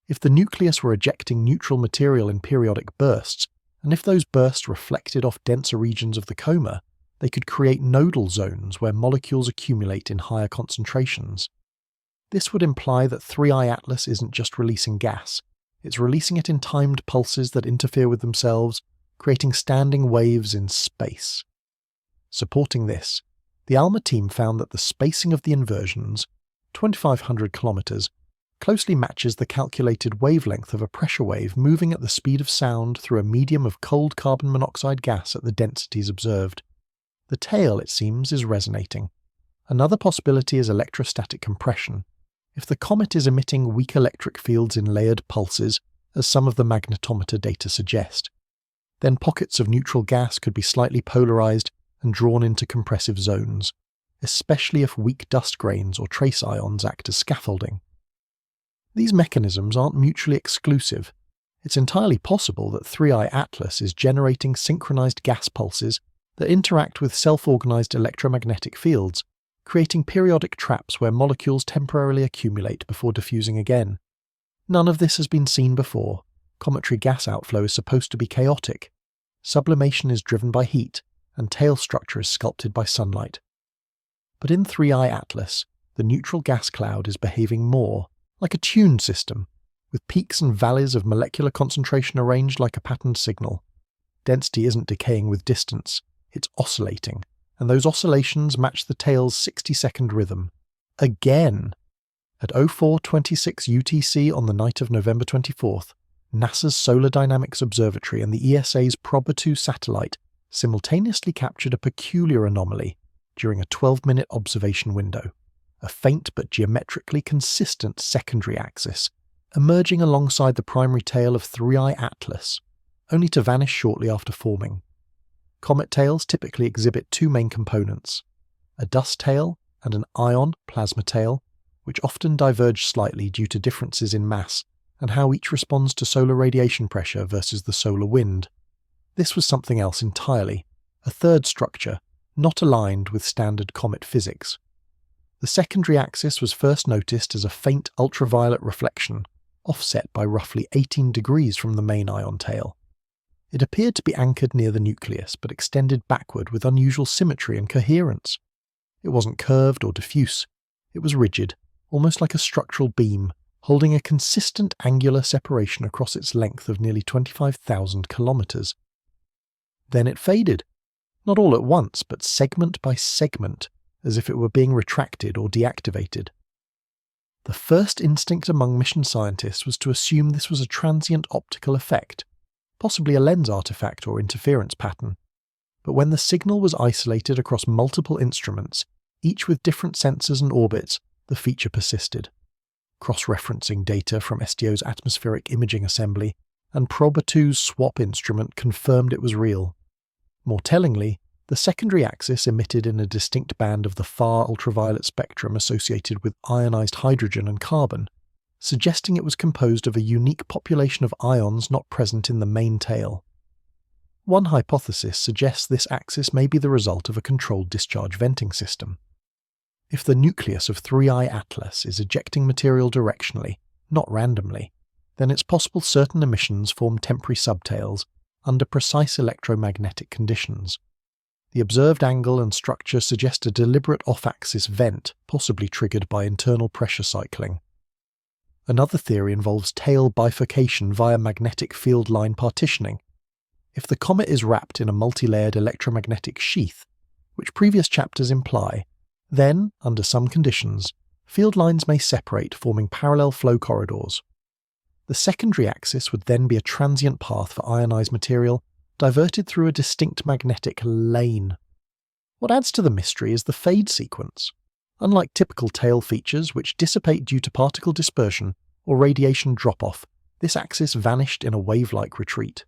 S1: If the nucleus were ejecting neutral material in periodic bursts, and if those bursts reflected off denser regions of the coma, they could create nodal zones where molecules accumulate in higher concentrations. This would imply that 3I Atlas isn't just releasing gas, it's releasing it in timed pulses that interfere with themselves, creating standing waves in space. Supporting this, the ALMA team found that the spacing of the inversions, 2,500 kilometers, closely matches the calculated wavelength of a pressure wave moving at the speed of sound through a medium of cold carbon monoxide gas at the densities observed. The tail, it seems, is resonating. Another possibility is electrostatic compression. If the comet is emitting weak electric fields in layered pulses, as some of the magnetometer data suggest, then pockets of neutral gas could be slightly polarized and drawn into compressive zones, especially if weak dust grains or trace ions act as scaffolding. These mechanisms aren't mutually exclusive. It's entirely possible that 3I Atlas is generating synchronized gas pulses that interact with self-organized electromagnetic fields, creating periodic traps where molecules temporarily accumulate before diffusing again. None of this has been seen before. Cometary gas outflow is supposed to be chaotic. Sublimation is driven by heat, and tail structure is sculpted by sunlight. But in 3I Atlas, the neutral gas cloud is behaving more like a tuned system, with peaks and valleys of molecular concentration arranged like a patterned signal. Density isn't decaying with distance, it's oscillating, and those oscillations match the tail's 60-second rhythm. Again! At 04:26 UTC on the night of November 24th, NASA's Solar Dynamics Observatory and the ESA's Proba 2 satellite simultaneously captured a peculiar anomaly during a 12-minute observation window, a faint but geometrically consistent secondary axis, emerging alongside the primary tail of 3I Atlas, only to vanish shortly after forming. Comet tails typically exhibit two main components, a dust tail and an ion plasma tail, which often diverge slightly due to differences in mass and how each responds to solar radiation pressure versus the solar wind. This was something else entirely, a third structure, not aligned with standard comet physics. The secondary axis was first noticed as a faint ultraviolet reflection, offset by roughly 18 degrees from the main ion tail. It appeared to be anchored near the nucleus, but extended backward with unusual symmetry and coherence. It wasn't curved or diffuse. It was rigid, almost like a structural beam, holding a consistent angular separation across its length of nearly 25,000 kilometers. Then it faded. Not all at once, but segment by segment, as if it were being retracted or deactivated. The first instinct among mission scientists was to assume this was a transient optical effect, possibly a lens artifact or interference pattern. But when the signal was isolated across multiple instruments, each with different sensors and orbits, the feature persisted. Cross-referencing data from SDO's atmospheric imaging assembly and Proba 2's SWAP instrument confirmed it was real. More tellingly, the secondary axis emitted in a distinct band of the far ultraviolet spectrum associated with ionized hydrogen and carbon, suggesting it was composed of a unique population of ions not present in the main tail. One hypothesis suggests this axis may be the result of a controlled discharge venting system. If the nucleus of 3I Atlas is ejecting material directionally, not randomly, then it's possible certain emissions form temporary subtails under precise electromagnetic conditions. The observed angle and structure suggest a deliberate off-axis vent, possibly triggered by internal pressure cycling. Another theory involves tail bifurcation via magnetic field line partitioning. If the comet is wrapped in a multi-layered electromagnetic sheath, which previous chapters imply, then, under some conditions, field lines may separate, forming parallel flow corridors. The secondary axis would then be a transient path for ionized material, diverted through a distinct magnetic lane. What adds to the mystery is the fade sequence. Unlike typical tail features, which dissipate due to particle dispersion or radiation drop-off, this axis vanished in a wave-like retreat.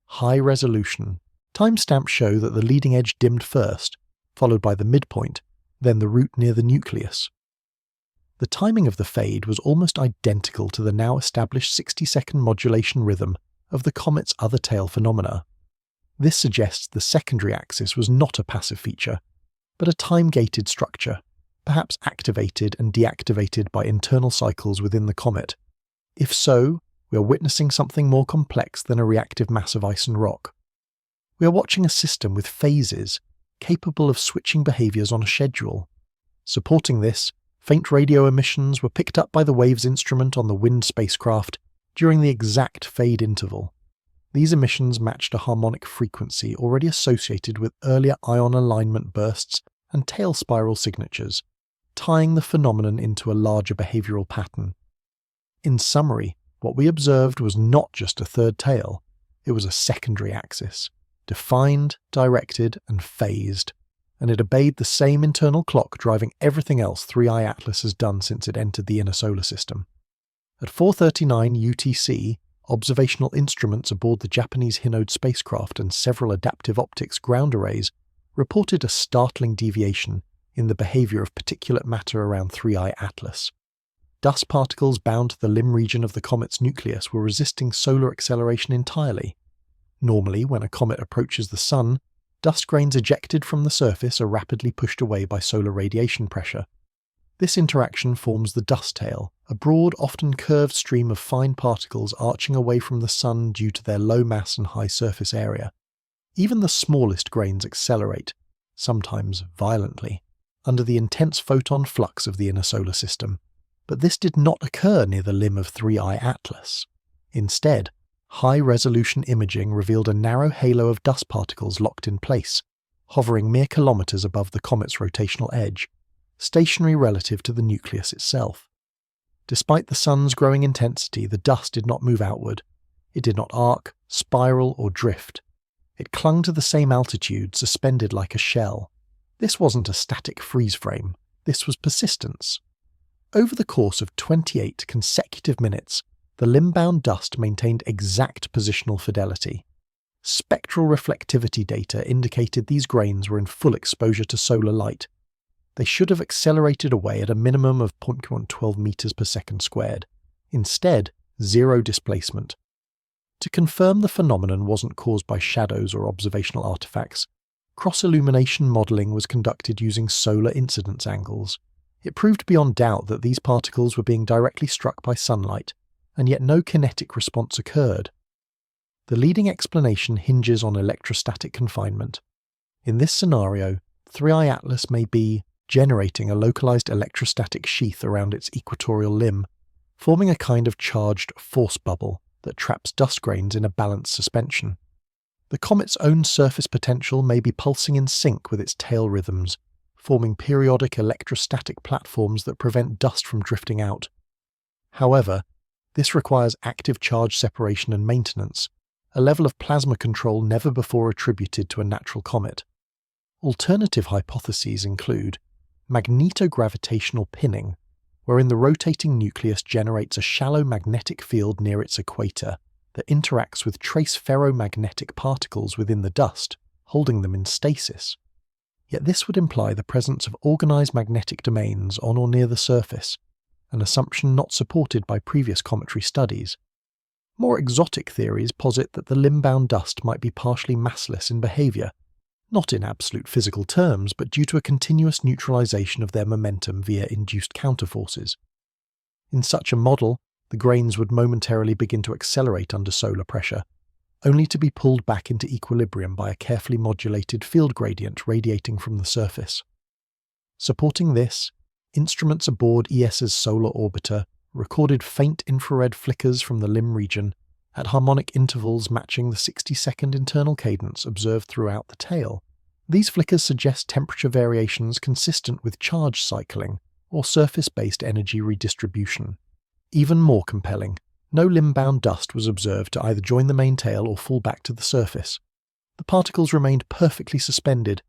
S1: High resolution. Timestamps show that the leading edge dimmed first, followed by the midpoint, then the root near the nucleus. The timing of the fade was almost identical to the now established 60-second modulation rhythm of the comet's other tail phenomena. This suggests the secondary axis was not a passive feature, but a time-gated structure, perhaps activated and deactivated by internal cycles within the comet. If so, we are witnessing something more complex than a reactive mass of ice and rock. We are watching a system with phases, capable of switching behaviors on a schedule. Supporting this, faint radio emissions were picked up by the WAVES instrument on the WIND spacecraft during the exact fade interval. These emissions matched a harmonic frequency already associated with earlier ion alignment bursts and tail spiral signatures, tying the phenomenon into a larger behavioral pattern. In summary, what we observed was not just a third tail, it was a secondary axis, defined, directed, and phased, and it obeyed the same internal clock driving everything else 3I Atlas has done since it entered the inner solar system. At 4:39 UTC, observational instruments aboard the Japanese Hinode spacecraft and several adaptive optics ground arrays reported a startling deviation in the behavior of particulate matter around 3I Atlas. Dust particles bound to the limb region of the comet's nucleus were resisting solar acceleration entirely. Normally, when a comet approaches the Sun, dust grains ejected from the surface are rapidly pushed away by solar radiation pressure. This interaction forms the dust tail, a broad, often curved stream of fine particles arching away from the Sun due to their low mass and high surface area. Even the smallest grains accelerate, sometimes violently, under the intense photon flux of the inner solar system. But this did not occur near the limb of 3I Atlas. Instead, high-resolution imaging revealed a narrow halo of dust particles locked in place, hovering mere kilometers above the comet's rotational edge, stationary relative to the nucleus itself. Despite the Sun's growing intensity, the dust did not move outward. It did not arc, spiral, or drift. It clung to the same altitude, suspended like a shell. This wasn't a static freeze frame. This was persistence. Over the course of 28 consecutive minutes, the limb-bound dust maintained exact positional fidelity. Spectral reflectivity data indicated these grains were in full exposure to solar light. They should have accelerated away at a minimum of 0.12 meters per second squared. Instead, zero displacement. To confirm the phenomenon wasn't caused by shadows or observational artifacts, cross-illumination modelling was conducted using solar incidence angles. It proved beyond doubt that these particles were being directly struck by sunlight, and yet no kinetic response occurred. The leading explanation hinges on electrostatic confinement. In this scenario, 3I Atlas may be generating a localized electrostatic sheath around its equatorial limb, forming a kind of charged force bubble that traps dust grains in a balanced suspension. The comet's own surface potential may be pulsing in sync with its tail rhythms, forming periodic electrostatic platforms that prevent dust from drifting out. However, this requires active charge separation and maintenance, a level of plasma control never before attributed to a natural comet. Alternative hypotheses include magnetogravitational pinning, wherein the rotating nucleus generates a shallow magnetic field near its equator that interacts with trace ferromagnetic particles within the dust, holding them in stasis. Yet this would imply the presence of organized magnetic domains on or near the surface, an assumption not supported by previous cometary studies. More exotic theories posit that the limb-bound dust might be partially massless in behavior, not in absolute physical terms, but due to a continuous neutralization of their momentum via induced counterforces. In such a model, the grains would momentarily begin to accelerate under solar pressure, only to be pulled back into equilibrium by a carefully modulated field gradient radiating from the surface. Supporting this, instruments aboard ES's solar orbiter recorded faint infrared flickers from the limb region at harmonic intervals matching the 60-second internal cadence observed throughout the tail. These flickers suggest temperature variations consistent with charge cycling or surface-based energy redistribution. Even more compelling, no limb-bound dust was observed to either join the main tail or fall back to the surface. The particles remained perfectly suspended,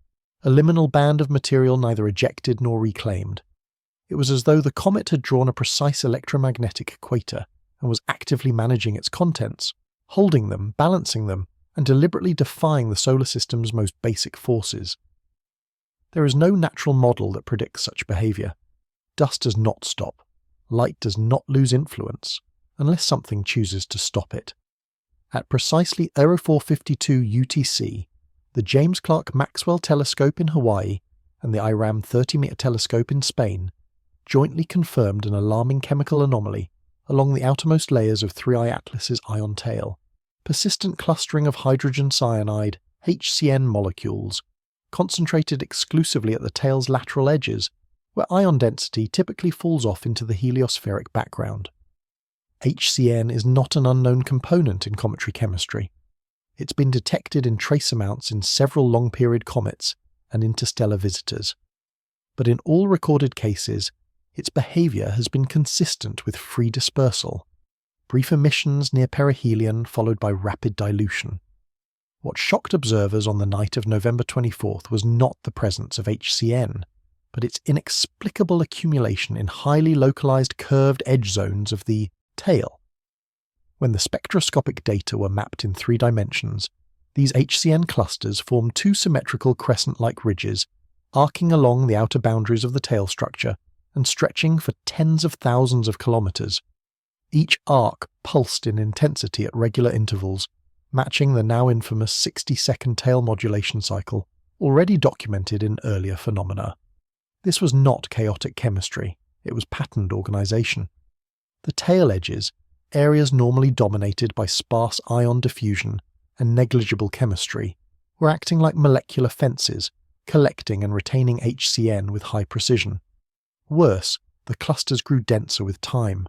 S1: a liminal band of material neither ejected nor reclaimed. It was as though the comet had drawn a precise electromagnetic equator and was actively managing its contents, holding them, balancing them, and deliberately defying the solar system's most basic forces. There is no natural model that predicts such behavior. Dust does not stop. Light does not lose influence, unless something chooses to stop it. At precisely 0452 UTC, the James Clerk Maxwell Telescope in Hawaii and the IRAM 30-meter telescope in Spain jointly confirmed an alarming chemical anomaly along the outermost layers of 3I Atlas's ion tail, persistent clustering of hydrogen cyanide, HCN molecules, concentrated exclusively at the tail's lateral edges, where ion density typically falls off into the heliospheric background. HCN is not an unknown component in cometary chemistry. It's been detected in trace amounts in several long-period comets and interstellar visitors. But in all recorded cases, its behavior has been consistent with free dispersal, brief emissions near perihelion followed by rapid dilution. What shocked observers on the night of November 24th was not the presence of HCN, but its inexplicable accumulation in highly localized curved edge zones of the tail. When the spectroscopic data were mapped in 3 dimensions, these HCN clusters formed 2 symmetrical crescent-like ridges, arcing along the outer boundaries of the tail structure and stretching for tens of thousands of kilometers. Each arc pulsed in intensity at regular intervals, matching the now infamous 60-second tail modulation cycle already documented in earlier phenomena. This was not chaotic chemistry, it was patterned organization. The tail edges, areas normally dominated by sparse ion diffusion and negligible chemistry, were acting like molecular fences, collecting and retaining HCN with high precision. Worse, the clusters grew denser with time.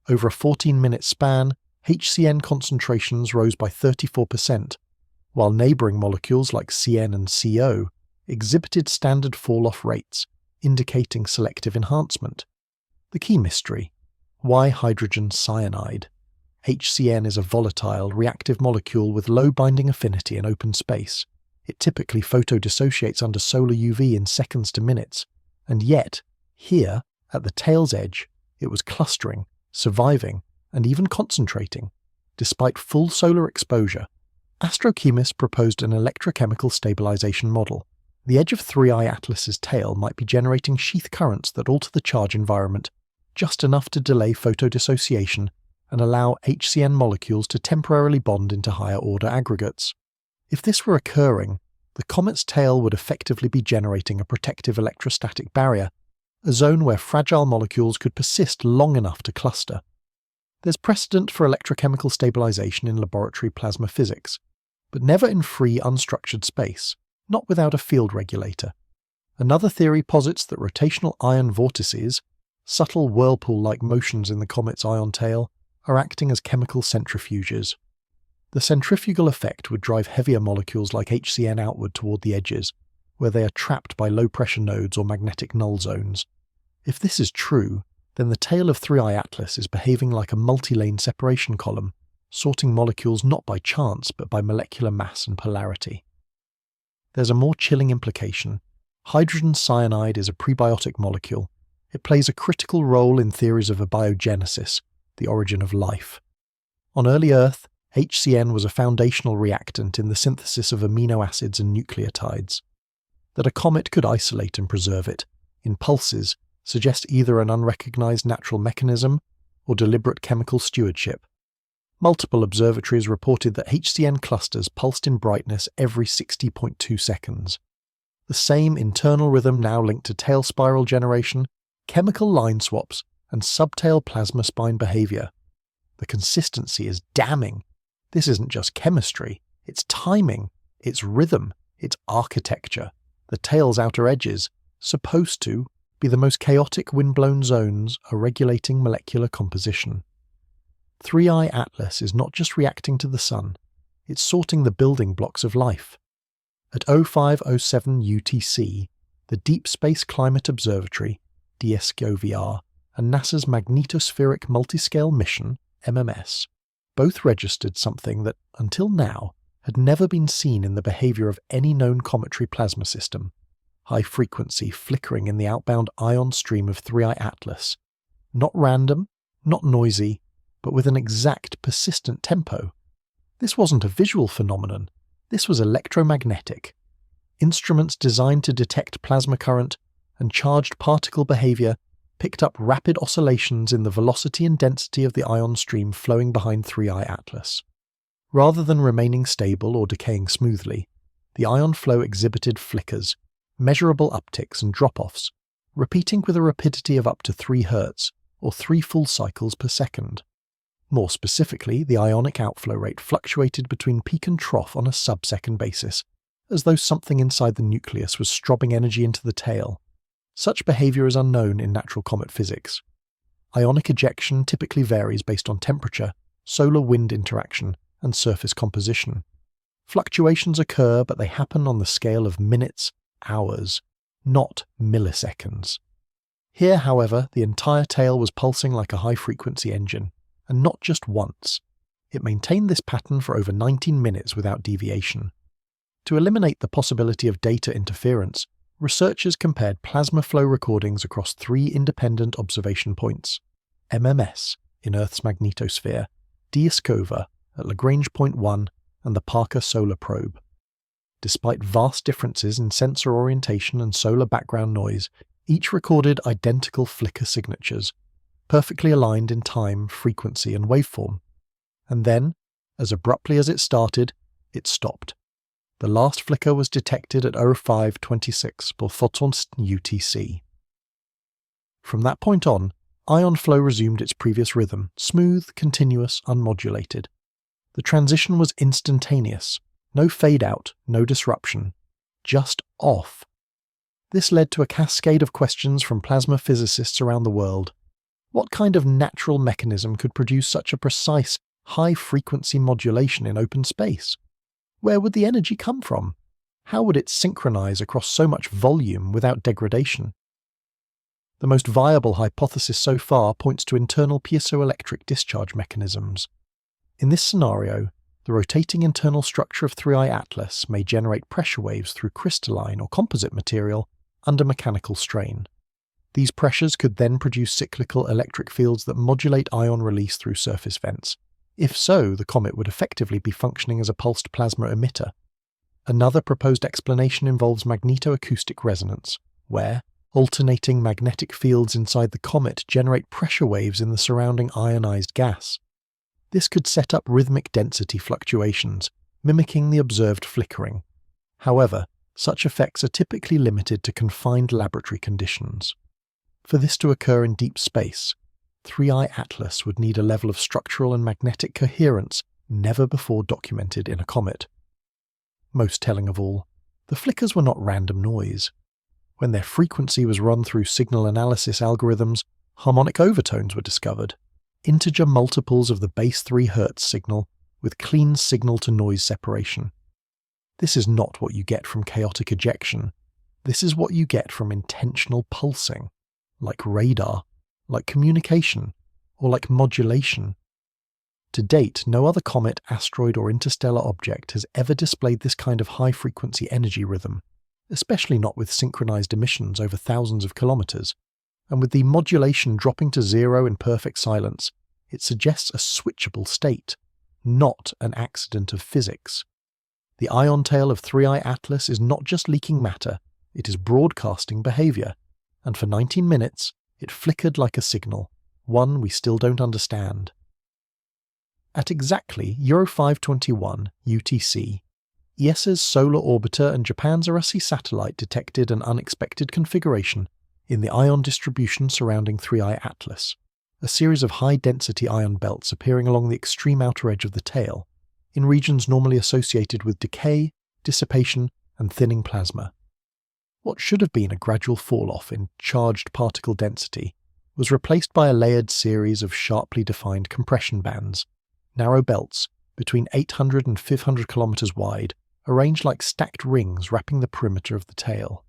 S1: Over a 14-minute span, HCN concentrations rose by 34%, while neighboring molecules like CN and CO exhibited standard fall-off rates, indicating selective enhancement. The key mystery: why hydrogen cyanide? HCN is a volatile, reactive molecule with low binding affinity in open space. It typically photodissociates under solar UV in seconds to minutes, and yet, here, at the tail's edge, it was clustering, surviving, and even concentrating, despite full solar exposure. Astrochemists proposed an electrochemical stabilization model. The edge of 3I Atlas's tail might be generating sheath currents that alter the charge environment, just enough to delay photodissociation and allow HCN molecules to temporarily bond into higher-order aggregates. If this were occurring, the comet's tail would effectively be generating a protective electrostatic barrier, a zone where fragile molecules could persist long enough to cluster. There's precedent for electrochemical stabilization in laboratory plasma physics, but never in free, unstructured space, not without a field regulator. Another theory posits that rotational ion vortices, subtle whirlpool-like motions in the comet's ion tail, are acting as chemical centrifuges. The centrifugal effect would drive heavier molecules like HCN outward toward the edges, where they are trapped by low-pressure nodes or magnetic null zones. If this is true, then the tail of 3I Atlas is behaving like a multi-lane separation column, sorting molecules not by chance but by molecular mass and polarity. There's a more chilling implication. Hydrogen cyanide is a prebiotic molecule. It plays a critical role in theories of abiogenesis, the origin of life. On early Earth, HCN was a foundational reactant in the synthesis of amino acids and nucleotides. That a comet could isolate and preserve it, in pulses, suggests either an unrecognized natural mechanism or deliberate chemical stewardship. Multiple observatories reported that HCN clusters pulsed in brightness every 60.2 seconds. The same internal rhythm now linked to tail spiral generation, chemical line swaps, and subtail plasma spine behavior. The consistency is damning. This isn't just chemistry, it's timing, it's rhythm, it's architecture. The tail's outer edges, supposed to be the most chaotic windblown zones, are regulating molecular composition. 3I Atlas is not just reacting to the Sun, it's sorting the building blocks of life. At 0507 UTC, the Deep Space Climate Observatory, DSCOVR, and NASA's Magnetospheric Multiscale Mission, MMS, both registered something that, until now, had never been seen in the behavior of any known cometary plasma system: high-frequency flickering in the outbound ion stream of 3I Atlas. Not random, not noisy, but with an exact, persistent tempo. This wasn't a visual phenomenon, this was electromagnetic. Instruments designed to detect plasma current and charged particle behavior picked up rapid oscillations in the velocity and density of the ion stream flowing behind 3I Atlas. Rather than remaining stable or decaying smoothly, the ion flow exhibited flickers, measurable upticks and drop-offs, repeating with a rapidity of up to 3 Hz, or 3 full cycles per second. More specifically, the ionic outflow rate fluctuated between peak and trough on a sub-second basis, as though something inside the nucleus was strobbing energy into the tail. Such behavior is unknown in natural comet physics. Ionic ejection typically varies based on temperature, solar-wind interaction, and surface composition. Fluctuations occur, but they happen on the scale of minutes, hours, not milliseconds. Here, however, the entire tail was pulsing like a high-frequency engine, and not just once. It maintained this pattern for over 19 minutes without deviation. To eliminate the possibility of data interference, researchers compared plasma flow recordings across 3 independent observation points: MMS in Earth's magnetosphere, DSCOVR at Lagrange Point 1, and the Parker Solar Probe. Despite vast differences in sensor orientation and solar background noise, each recorded identical flicker signatures, perfectly aligned in time, frequency, and waveform. And then, as abruptly as it started, it stopped. The last flicker was detected at 0526 for Photonst UTC. From that point on, ion flow resumed its previous rhythm, smooth, continuous, unmodulated. The transition was instantaneous. No fade-out, no disruption. Just off. This led to a cascade of questions from plasma physicists around the world. What kind of natural mechanism could produce such a precise, high-frequency modulation in open space? Where would the energy come from? How would it synchronize across so much volume without degradation? The most viable hypothesis so far points to internal piezoelectric discharge mechanisms. In this scenario, the rotating internal structure of 3I Atlas may generate pressure waves through crystalline or composite material under mechanical strain. These pressures could then produce cyclical electric fields that modulate ion release through surface vents. If so, the comet would effectively be functioning as a pulsed plasma emitter. Another proposed explanation involves magnetoacoustic resonance, where alternating magnetic fields inside the comet generate pressure waves in the surrounding ionized gas. This could set up rhythmic density fluctuations, mimicking the observed flickering. However, such effects are typically limited to confined laboratory conditions. For this to occur in deep space, 3I Atlas would need a level of structural and magnetic coherence never before documented in a comet. Most telling of all, the flickers were not random noise. When their frequency was run through signal analysis algorithms, harmonic overtones were discovered, integer multiples of the base 3 Hz signal with clean signal-to-noise separation. This is not what you get from chaotic ejection. This is what you get from intentional pulsing, like radar, like communication, or like modulation. To date, no other comet, asteroid, or interstellar object has ever displayed this kind of high-frequency energy rhythm, especially not with synchronized emissions over thousands of kilometers. And with the modulation dropping to zero in perfect silence, it suggests a switchable state, not an accident of physics. The ion tail of 3I Atlas is not just leaking matter, it is broadcasting behavior, and for 19 minutes it flickered like a signal, one we still don't understand. At exactly Euro 521 UTC, ESA's solar orbiter and Japan's Arasi satellite detected an unexpected configuration in the ion distribution surrounding 3I Atlas, a series of high-density ion belts appearing along the extreme outer edge of the tail, in regions normally associated with decay, dissipation, and thinning plasma. What should have been a gradual fall-off in charged particle density was replaced by a layered series of sharply defined compression bands, narrow belts between 800 and 500 kilometers wide, arranged like stacked rings wrapping the perimeter of the tail.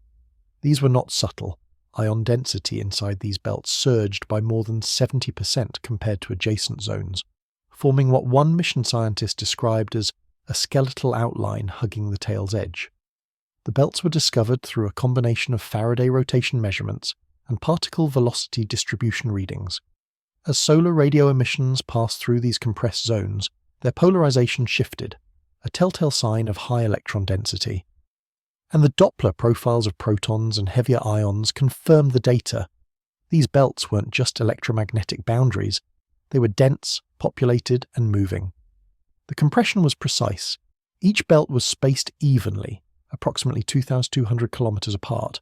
S1: These were not subtle. Ion density inside these belts surged by more than 70% compared to adjacent zones, forming what one mission scientist described as a skeletal outline hugging the tail's edge. The belts were discovered through a combination of Faraday rotation measurements and particle velocity distribution readings. As solar radio emissions passed through these compressed zones, their polarization shifted, a telltale sign of high electron density. And the Doppler profiles of protons and heavier ions confirmed the data. These belts weren't just electromagnetic boundaries, they were dense, populated, and moving. The compression was precise. Each belt was spaced evenly, approximately 2,200 kilometers apart,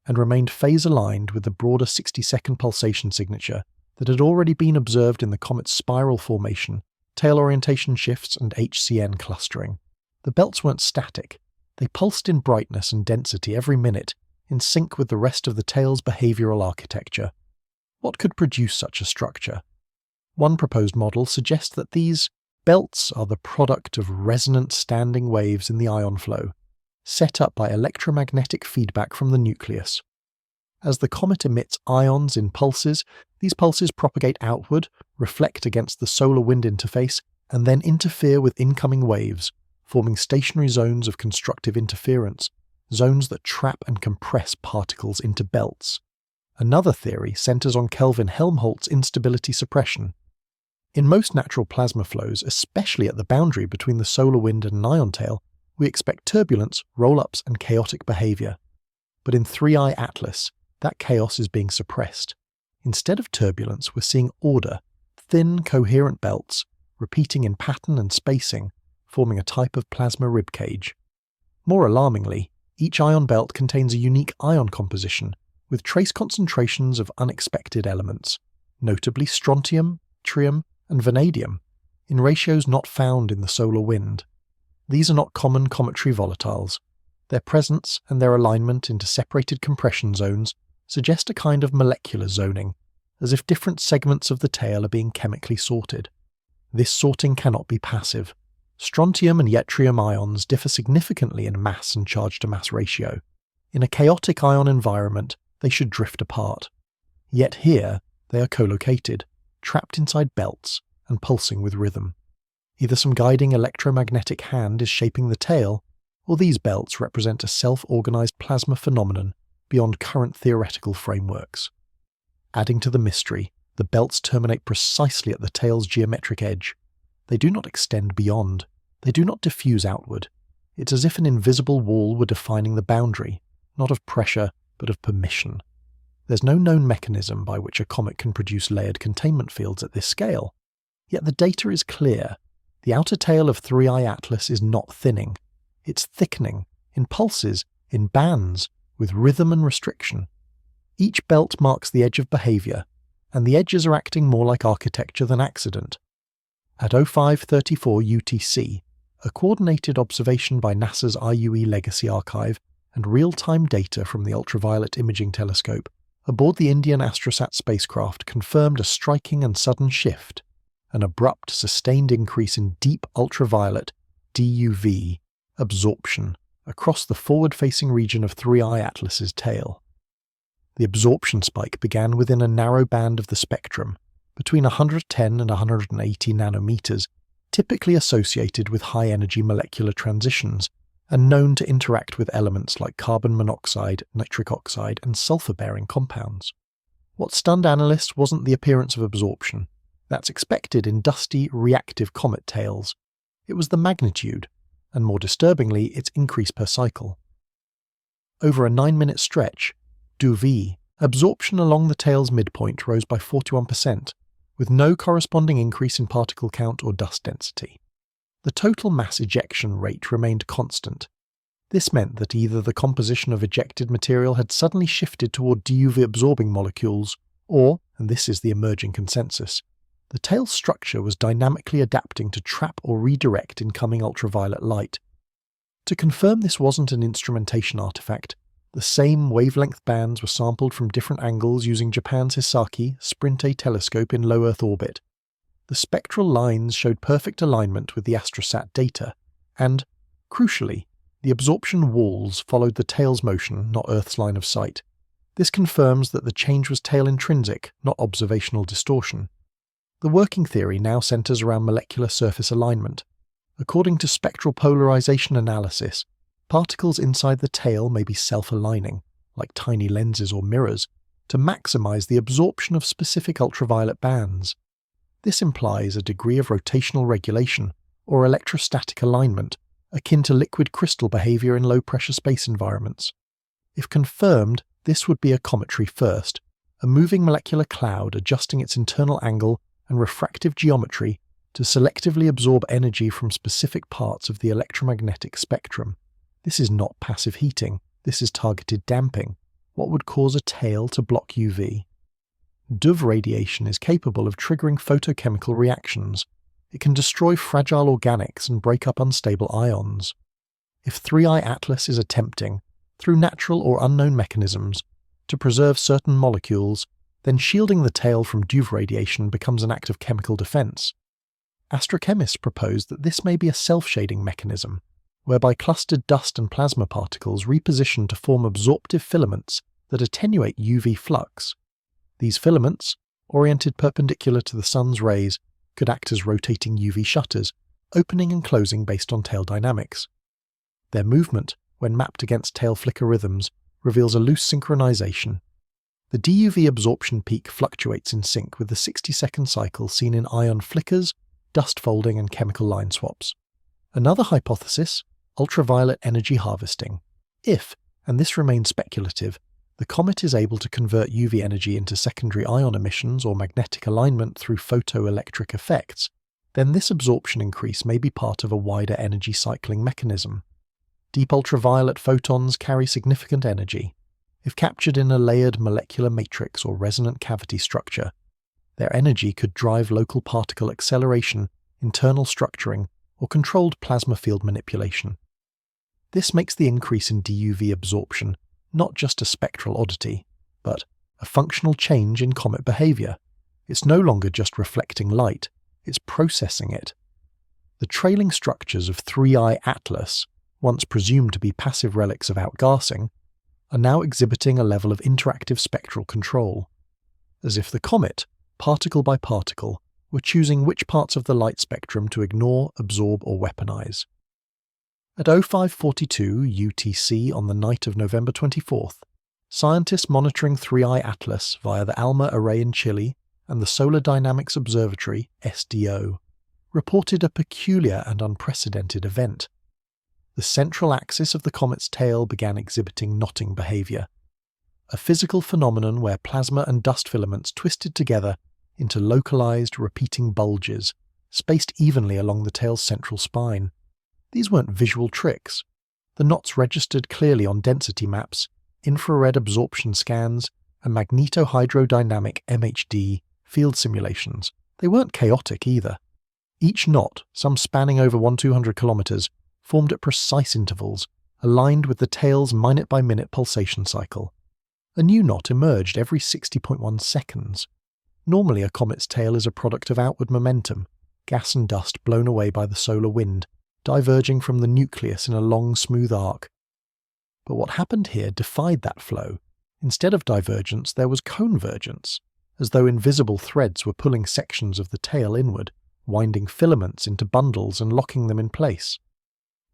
S1: and remained phase-aligned with the broader 60-second pulsation signature that had already been observed in the comet's spiral formation, tail orientation shifts, and HCN clustering. The belts weren't static. They pulsed in brightness and density every minute, in sync with the rest of the tail's behavioral architecture. What could produce such a structure? One proposed model suggests that these belts are the product of resonant standing waves in the ion flow, set up by electromagnetic feedback from the nucleus. As the comet emits ions in pulses, these pulses propagate outward, reflect against the solar wind interface, and then interfere with incoming waves, forming stationary zones of constructive interference, zones that trap and compress particles into belts. Another theory centers on Kelvin-Helmholtz instability suppression. In most natural plasma flows, especially at the boundary between the solar wind and an ion tail, we expect turbulence, roll-ups, and chaotic behavior. But in 3I Atlas, that chaos is being suppressed. Instead of turbulence, we're seeing order, thin, coherent belts, repeating in pattern and spacing, forming a type of plasma ribcage. More alarmingly, each ion belt contains a unique ion composition, with trace concentrations of unexpected elements, notably strontium, yttrium, and vanadium, in ratios not found in the solar wind. These are not common cometary volatiles. Their presence and their alignment into separated compression zones suggest a kind of molecular zoning, as if different segments of the tail are being chemically sorted. This sorting cannot be passive. Strontium and yttrium ions differ significantly in mass and charge-to-mass ratio. In a chaotic ion environment, they should drift apart. Yet here, they are co-located, trapped inside belts, and pulsing with rhythm. Either some guiding electromagnetic hand is shaping the tail, or these belts represent a self-organized plasma phenomenon beyond current theoretical frameworks. Adding to the mystery, the belts terminate precisely at the tail's geometric edge. They do not extend beyond. They do not diffuse outward. It's as if an invisible wall were defining the boundary, not of pressure, but of permission. There's no known mechanism by which a comet can produce layered containment fields at this scale. Yet the data is clear. The outer tail of 3I Atlas is not thinning. It's thickening, in pulses, in bands, with rhythm and restriction. Each belt marks the edge of behavior, and the edges are acting more like architecture than accident. At 0534 UTC, a coordinated observation by NASA's IUE Legacy Archive and real-time data from the ultraviolet imaging telescope aboard the Indian Astrosat spacecraft confirmed a striking and sudden shift, an abrupt, sustained increase in deep ultraviolet DUV absorption across the forward-facing region of 3I Atlas's tail. The absorption spike began within a narrow band of the spectrum, between 110 and 180 nanometers, typically associated with high-energy molecular transitions and known to interact with elements like carbon monoxide, nitric oxide, and sulfur-bearing compounds. What stunned analysts wasn't the appearance of absorption. That's expected in dusty, reactive comet tails. It was the magnitude, and more disturbingly, its increase per cycle. Over a 9-minute stretch, DUV absorption along the tail's midpoint rose by 41%, with no corresponding increase in particle count or dust density. The total mass ejection rate remained constant. This meant that either the composition of ejected material had suddenly shifted toward DUV-absorbing molecules, or, and this is the emerging consensus, the tail's structure was dynamically adapting to trap or redirect incoming ultraviolet light. To confirm this wasn't an instrumentation artifact, the same wavelength bands were sampled from different angles using Japan's Hisaki Sprint-A telescope in low Earth orbit. The spectral lines showed perfect alignment with the Astrosat data, and, crucially, the absorption walls followed the tail's motion, not Earth's line of sight. This confirms that the change was tail-intrinsic, not observational distortion. The working theory now centers around molecular surface alignment. According to spectral polarization analysis, particles inside the tail may be self-aligning, like tiny lenses or mirrors, to maximize the absorption of specific ultraviolet bands. This implies a degree of rotational regulation, or electrostatic alignment, akin to liquid crystal behavior in low-pressure space environments. If confirmed, this would be a cometary first, a moving molecular cloud adjusting its internal angle and refractive geometry to selectively absorb energy from specific parts of the electromagnetic spectrum. This is not passive heating, this is targeted damping, what would cause a tail to block UV. DUV radiation is capable of triggering photochemical reactions. It can destroy fragile organics and break up unstable ions. If 3I Atlas is attempting, through natural or unknown mechanisms, to preserve certain molecules, then shielding the tail from DUV radiation becomes an act of chemical defense. Astrochemists propose that this may be a self-shading mechanism, whereby clustered dust and plasma particles reposition to form absorptive filaments that attenuate UV flux. These filaments, oriented perpendicular to the sun's rays, could act as rotating UV shutters, opening and closing based on tail dynamics. Their movement, when mapped against tail flicker rhythms, reveals a loose synchronization. The DUV absorption peak fluctuates in sync with the 60-second cycle seen in ion flickers, dust folding, and chemical line swaps. Another hypothesis, ultraviolet energy harvesting. If, and this remains speculative, the comet is able to convert UV energy into secondary ion emissions or magnetic alignment through photoelectric effects, then this absorption increase may be part of a wider energy cycling mechanism. Deep ultraviolet photons carry significant energy. If captured in a layered molecular matrix or resonant cavity structure, their energy could drive local particle acceleration, internal structuring, or controlled plasma field manipulation. This makes the increase in DUV absorption not just a spectral oddity, but a functional change in comet behavior. It's no longer just reflecting light, it's processing it. The trailing structures of 3I Atlas, once presumed to be passive relics of outgassing, are now exhibiting a level of interactive spectral control, as if the comet, particle by particle, were choosing which parts of the light spectrum to ignore, absorb, or weaponize. At 0542 UTC on the night of November 24th, scientists monitoring 3I Atlas via the ALMA array in Chile and the Solar Dynamics Observatory, SDO, reported a peculiar and unprecedented event. The central axis of the comet's tail began exhibiting knotting behavior, a physical phenomenon where plasma and dust filaments twisted together into localized, repeating bulges, spaced evenly along the tail's central spine. These weren't visual tricks. The knots registered clearly on density maps, infrared absorption scans, and magnetohydrodynamic MHD field simulations. They weren't chaotic either. Each knot, some spanning over 1,200 kilometers, formed at precise intervals, aligned with the tail's minute-by-minute pulsation cycle. A new knot emerged every 60.1 seconds. Normally, a comet's tail is a product of outward momentum, gas and dust blown away by the solar wind, diverging from the nucleus in a long, smooth arc. But what happened here defied that flow. Instead of divergence, there was convergence, as though invisible threads were pulling sections of the tail inward, winding filaments into bundles and locking them in place.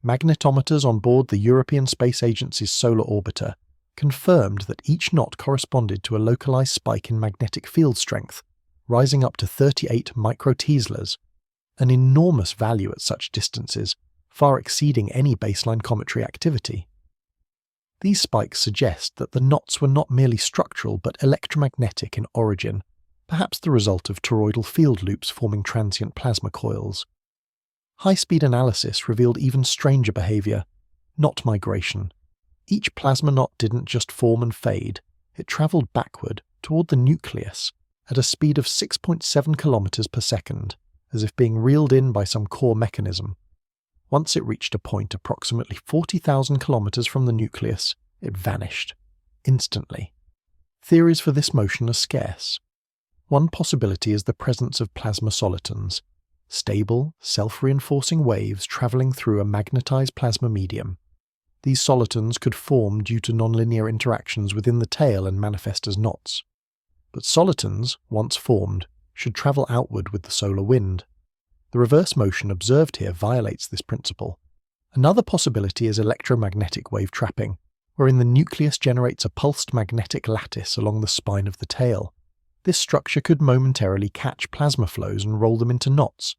S1: Magnetometers on board the European Space Agency's solar orbiter confirmed that each knot corresponded to a localized spike in magnetic field strength, rising up to 38 microteslers, an enormous value at such distances, far exceeding any baseline cometary activity. These spikes suggest that the knots were not merely structural but electromagnetic in origin, perhaps the result of toroidal field loops forming transient plasma coils. High-speed analysis revealed even stranger behavior, knot migration. Each plasma knot didn't just form and fade, it traveled backward toward the nucleus at a speed of 6.7 kilometers per second, as if being reeled in by some core mechanism. Once it reached a point approximately 40,000 kilometers from the nucleus, it vanished, instantly. Theories for this motion are scarce. One possibility is the presence of plasma solitons, stable, self-reinforcing waves traveling through a magnetized plasma medium. These solitons could form due to nonlinear interactions within the tail and manifest as knots. But solitons, once formed, should travel outward with the solar wind. The reverse motion observed here violates this principle. Another possibility is electromagnetic wave trapping, wherein the nucleus generates a pulsed magnetic lattice along the spine of the tail. This structure could momentarily catch plasma flows and roll them into knots,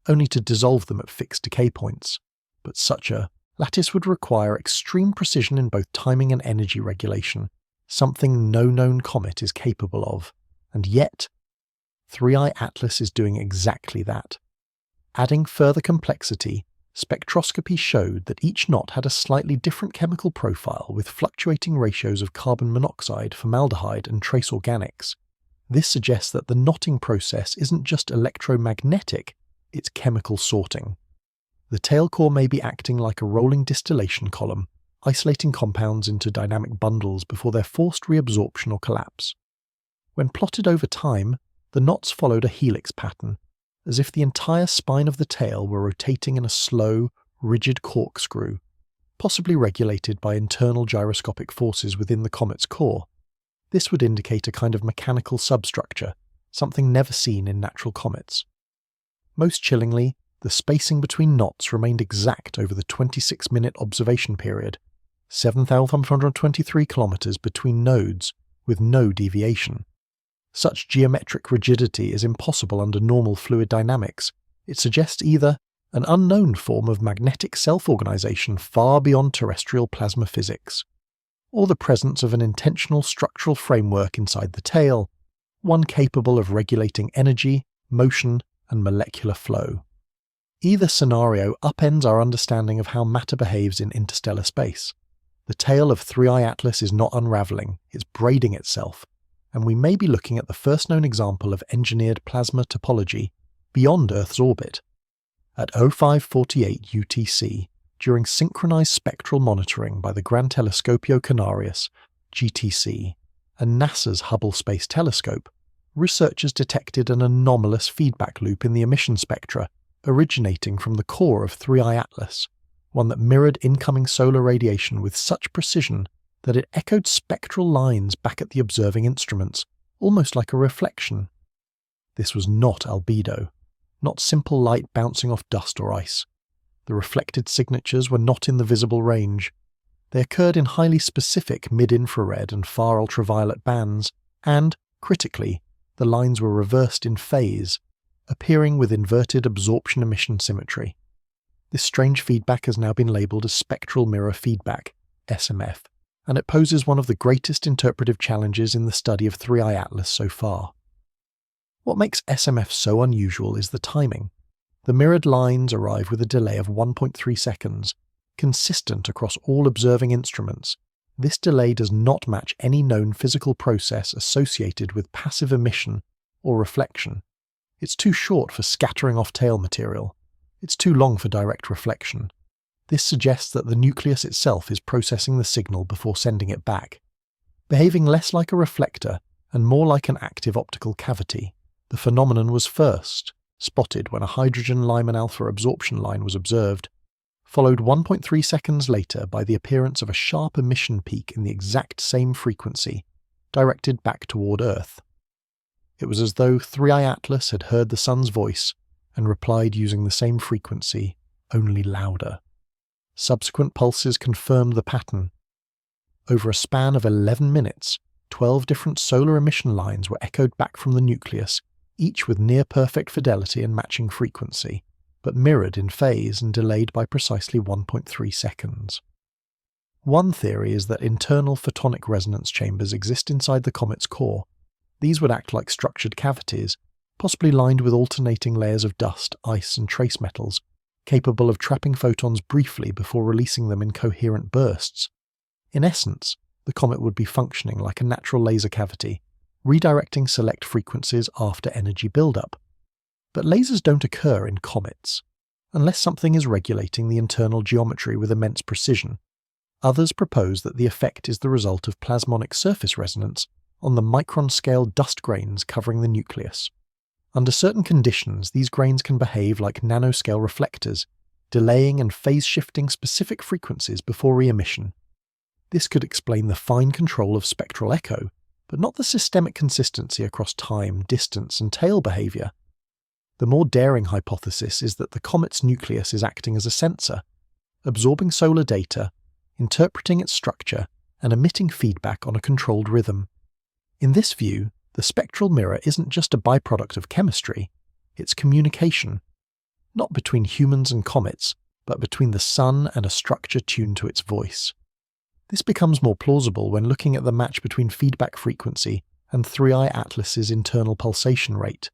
S1: only to dissolve them at fixed decay points. But such a lattice would require extreme precision in both timing and energy regulation, something no known comet is capable of. And yet, 3I Atlas is doing exactly that. Adding further complexity, spectroscopy showed that each knot had a slightly different chemical profile with fluctuating ratios of carbon monoxide, formaldehyde, and trace organics. This suggests that the knotting process isn't just electromagnetic, it's chemical sorting. The tail core may be acting like a rolling distillation column, isolating compounds into dynamic bundles before their forced reabsorption or collapse. When plotted over time, the knots followed a helix pattern, as if the entire spine of the tail were rotating in a slow, rigid corkscrew, possibly regulated by internal gyroscopic forces within the comet's core. This would indicate a kind of mechanical substructure, something never seen in natural comets. Most chillingly, the spacing between knots remained exact over the 26-minute observation period, 7,523 kilometers between nodes, with no deviation. Such geometric rigidity is impossible under normal fluid dynamics. It suggests either an unknown form of magnetic self-organization far beyond terrestrial plasma physics, or the presence of an intentional structural framework inside the tail, one capable of regulating energy, motion, and molecular flow. Either scenario upends our understanding of how matter behaves in interstellar space. The tail of 3I Atlas is not unraveling, it's braiding itself, and we may be looking at the first known example of engineered plasma topology beyond Earth's orbit. At 0548 UTC, during synchronized spectral monitoring by the Gran Telescopio Canarias, GTC, and NASA's Hubble Space Telescope, researchers detected an anomalous feedback loop in the emission spectra originating from the core of 3I Atlas, one that mirrored incoming solar radiation with such precision that it echoed spectral lines back at the observing instruments, almost like a reflection. This was not albedo, not simple light bouncing off dust or ice. The reflected signatures were not in the visible range. They occurred in highly specific mid-infrared and far ultraviolet bands, and, critically, the lines were reversed in phase, appearing with inverted absorption-emission symmetry. This strange feedback has now been labelled as spectral mirror feedback, SMF, and it poses one of the greatest interpretive challenges in the study of 3I Atlas so far. What makes SMF so unusual is the timing. The mirrored lines arrive with a delay of 1.3 seconds, consistent across all observing instruments. This delay does not match any known physical process associated with passive emission or reflection. It's too short for scattering off tail material. It's too long for direct reflection. This suggests that the nucleus itself is processing the signal before sending it back. Behaving less like a reflector and more like an active optical cavity, the phenomenon was first spotted when a hydrogen-Lyman alpha absorption line was observed, followed 1.3 seconds later by the appearance of a sharp emission peak in the exact same frequency, directed back toward Earth. It was as though 3i Atlas had heard the sun's voice and replied using the same frequency, only louder. Subsequent pulses confirmed the pattern. Over a span of 11 minutes, 12 different solar emission lines were echoed back from the nucleus, each with near-perfect fidelity and matching frequency, but mirrored in phase and delayed by precisely 1.3 seconds. One theory is that internal photonic resonance chambers exist inside the comet's core. These would act like structured cavities, possibly lined with alternating layers of dust, ice, and trace metals, capable of trapping photons briefly before releasing them in coherent bursts. In essence, the comet would be functioning like a natural laser cavity, redirecting select frequencies after energy buildup. But lasers don't occur in comets, unless something is regulating the internal geometry with immense precision. Others propose that the effect is the result of plasmonic surface resonance on the micron-scale dust grains covering the nucleus. Under certain conditions, these grains can behave like nanoscale reflectors, delaying and phase-shifting specific frequencies before re-emission. This could explain the fine control of spectral echo, but not the systemic consistency across time, distance, and tail behavior. The more daring hypothesis is that the comet's nucleus is acting as a sensor, absorbing solar data, interpreting its structure, and emitting feedback on a controlled rhythm. In this view, the spectral mirror isn't just a byproduct of chemistry, it's communication, not between humans and comets, but between the sun and a structure tuned to its voice. This becomes more plausible when looking at the match between feedback frequency and 3i Atlas's internal pulsation rate.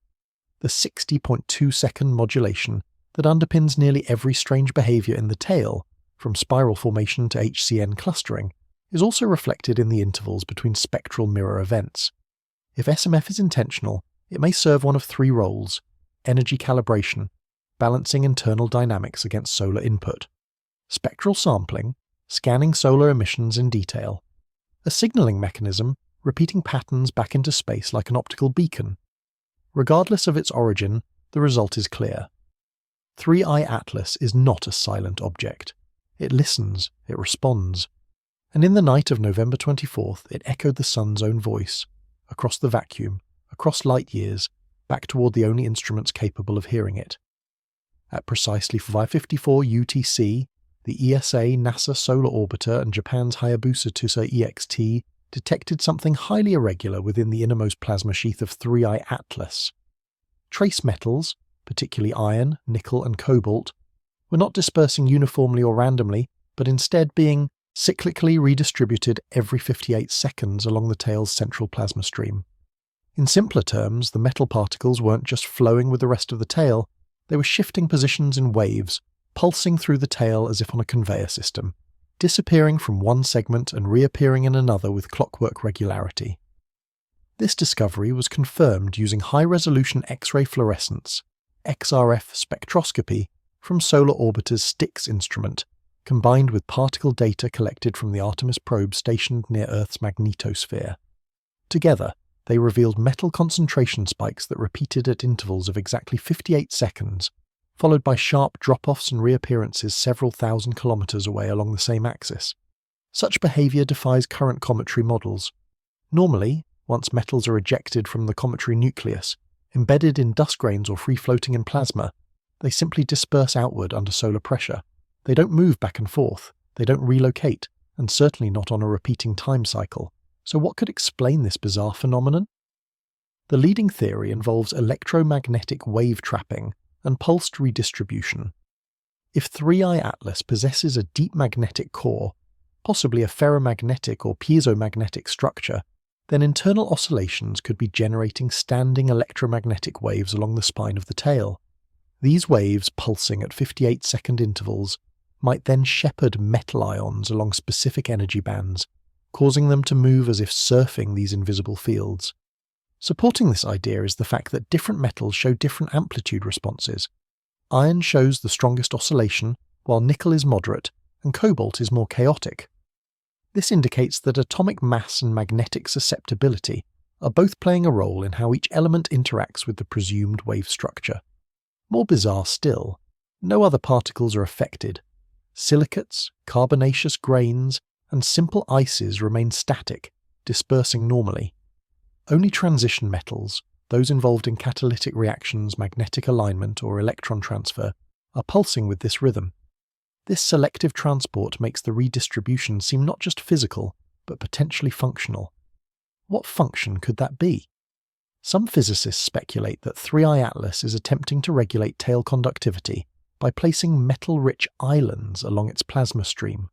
S1: The 60.2-second modulation that underpins nearly every strange behavior in the tail, from spiral formation to HCN clustering, is also reflected in the intervals between spectral mirror events. If SMF is intentional, it may serve one of three roles: energy calibration, balancing internal dynamics against solar input; spectral sampling, scanning solar emissions in detail; a signaling mechanism, repeating patterns back into space like an optical beacon. Regardless of its origin, the result is clear. 3i Atlas is not a silent object. It listens, it responds. And in the night of November 24th, it echoed the sun's own voice, across the vacuum, across light years, back toward the only instruments capable of hearing it. At precisely 5:54 UTC, the ESA, NASA Solar Orbiter, and Japan's Hayabusa 2-EXT detected something highly irregular within the innermost plasma sheath of 3i Atlas. Trace metals, particularly iron, nickel, and cobalt, were not dispersing uniformly or randomly, but instead being cyclically redistributed every 58 seconds along the tail's central plasma stream. In simpler terms, the metal particles weren't just flowing with the rest of the tail, they were shifting positions in waves, pulsing through the tail as if on a conveyor system, disappearing from one segment and reappearing in another with clockwork regularity. This discovery was confirmed using high-resolution X-ray fluorescence, XRF spectroscopy, from Solar Orbiter's STIX instrument, combined with particle data collected from the Artemis probe stationed near Earth's magnetosphere. Together, they revealed metal concentration spikes that repeated at intervals of exactly 58 seconds, followed by sharp drop-offs and reappearances several thousand kilometers away along the same axis. Such behavior defies current cometary models. Normally, once metals are ejected from the cometary nucleus, embedded in dust grains or free-floating in plasma, they simply disperse outward under solar pressure. They don't move back and forth, they don't relocate, and certainly not on a repeating time cycle. So what could explain this bizarre phenomenon? The leading theory involves electromagnetic wave trapping and pulsed redistribution. If 3i Atlas possesses a deep magnetic core, possibly a ferromagnetic or piezomagnetic structure, then internal oscillations could be generating standing electromagnetic waves along the spine of the tail. These waves, pulsing at 58-second intervals, might then shepherd metal ions along specific energy bands, causing them to move as if surfing these invisible fields. Supporting this idea is the fact that different metals show different amplitude responses. Iron shows the strongest oscillation, while nickel is moderate and cobalt is more chaotic. This indicates that atomic mass and magnetic susceptibility are both playing a role in how each element interacts with the presumed wave structure. More bizarre still, no other particles are affected. Silicates, carbonaceous grains, and simple ices remain static, dispersing normally. Only transition metals, those involved in catalytic reactions, magnetic alignment, or electron transfer, are pulsing with this rhythm. This selective transport makes the redistribution seem not just physical, but potentially functional. What function could that be? Some physicists speculate that 3I Atlas is attempting to regulate tail conductivity by placing metal-rich islands along its plasma stream,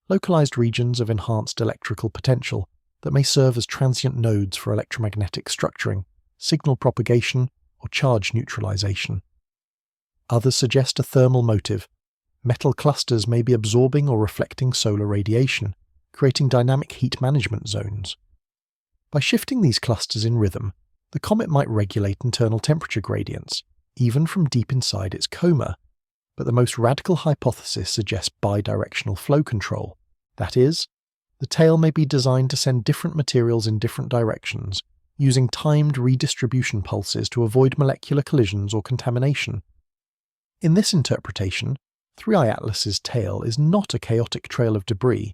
S1: localized regions of enhanced electrical potential that may serve as transient nodes for electromagnetic structuring, signal propagation, or charge neutralization. Others suggest a thermal motive. Metal clusters may be absorbing or reflecting solar radiation, creating dynamic heat management zones. By shifting these clusters in rhythm, the comet might regulate internal temperature gradients, even from deep inside its coma. But the most radical hypothesis suggests bidirectional flow control. That is, the tail may be designed to send different materials in different directions, using timed redistribution pulses to avoid molecular collisions or contamination. In this interpretation, 3I Atlas's tail is not a chaotic trail of debris.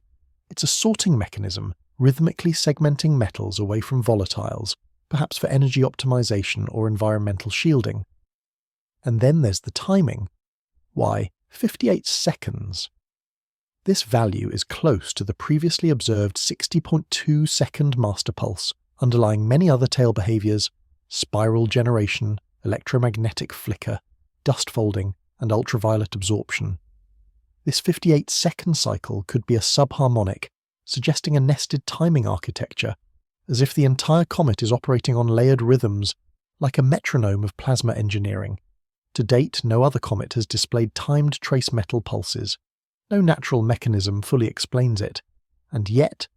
S1: It's a sorting mechanism, rhythmically segmenting metals away from volatiles, perhaps for energy optimization or environmental shielding. And then there's the timing. Why, 58 seconds? This value is close to the previously observed 60.2 second master pulse, underlying many other tail behaviors: spiral generation, electromagnetic flicker, dust folding, and ultraviolet absorption. This 58-second cycle could be a subharmonic, suggesting a nested timing architecture, as if the entire comet is operating on layered rhythms, like a metronome of plasma engineering. To date, no other comet has displayed timed trace metal pulses. No natural mechanism fully explains it. And yet,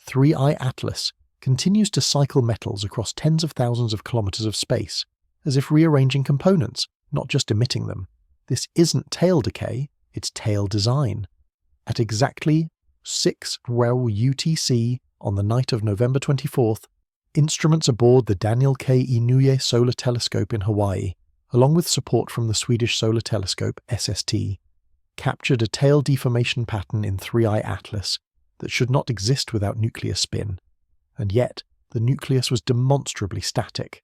S1: 3I Atlas continues to cycle metals across tens of thousands of kilometers of space, as if rearranging components, not just emitting them. This isn't tail decay, it's tail design. At exactly 6 REL UTC on the night of November 24th, instruments aboard the Daniel K. Inouye Solar Telescope in Hawaii, along with support from the Swedish Solar Telescope SST, captured a tail deformation pattern in 3I Atlas that should not exist without nuclear spin. And yet, the nucleus was demonstrably static.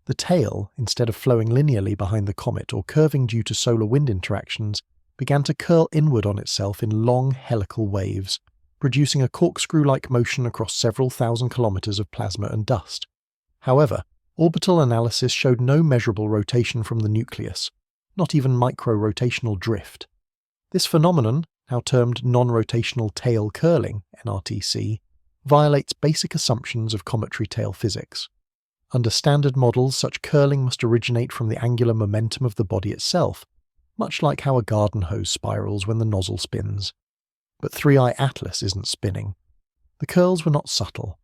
S1: The tail, instead of flowing linearly behind the comet or curving due to solar wind interactions, began to curl inward on itself in long helical waves, producing a corkscrew-like motion across several thousand kilometers of plasma and dust. However, orbital analysis showed no measurable rotation from the nucleus, not even micro-rotational drift. This phenomenon, now termed non-rotational tail curling, NRTC, violates basic assumptions of cometary tail physics. Under standard models, such curling must originate from the angular momentum of the body itself, much like how a garden hose spirals when the nozzle spins. But 3I Atlas isn't spinning. The curls were not subtle.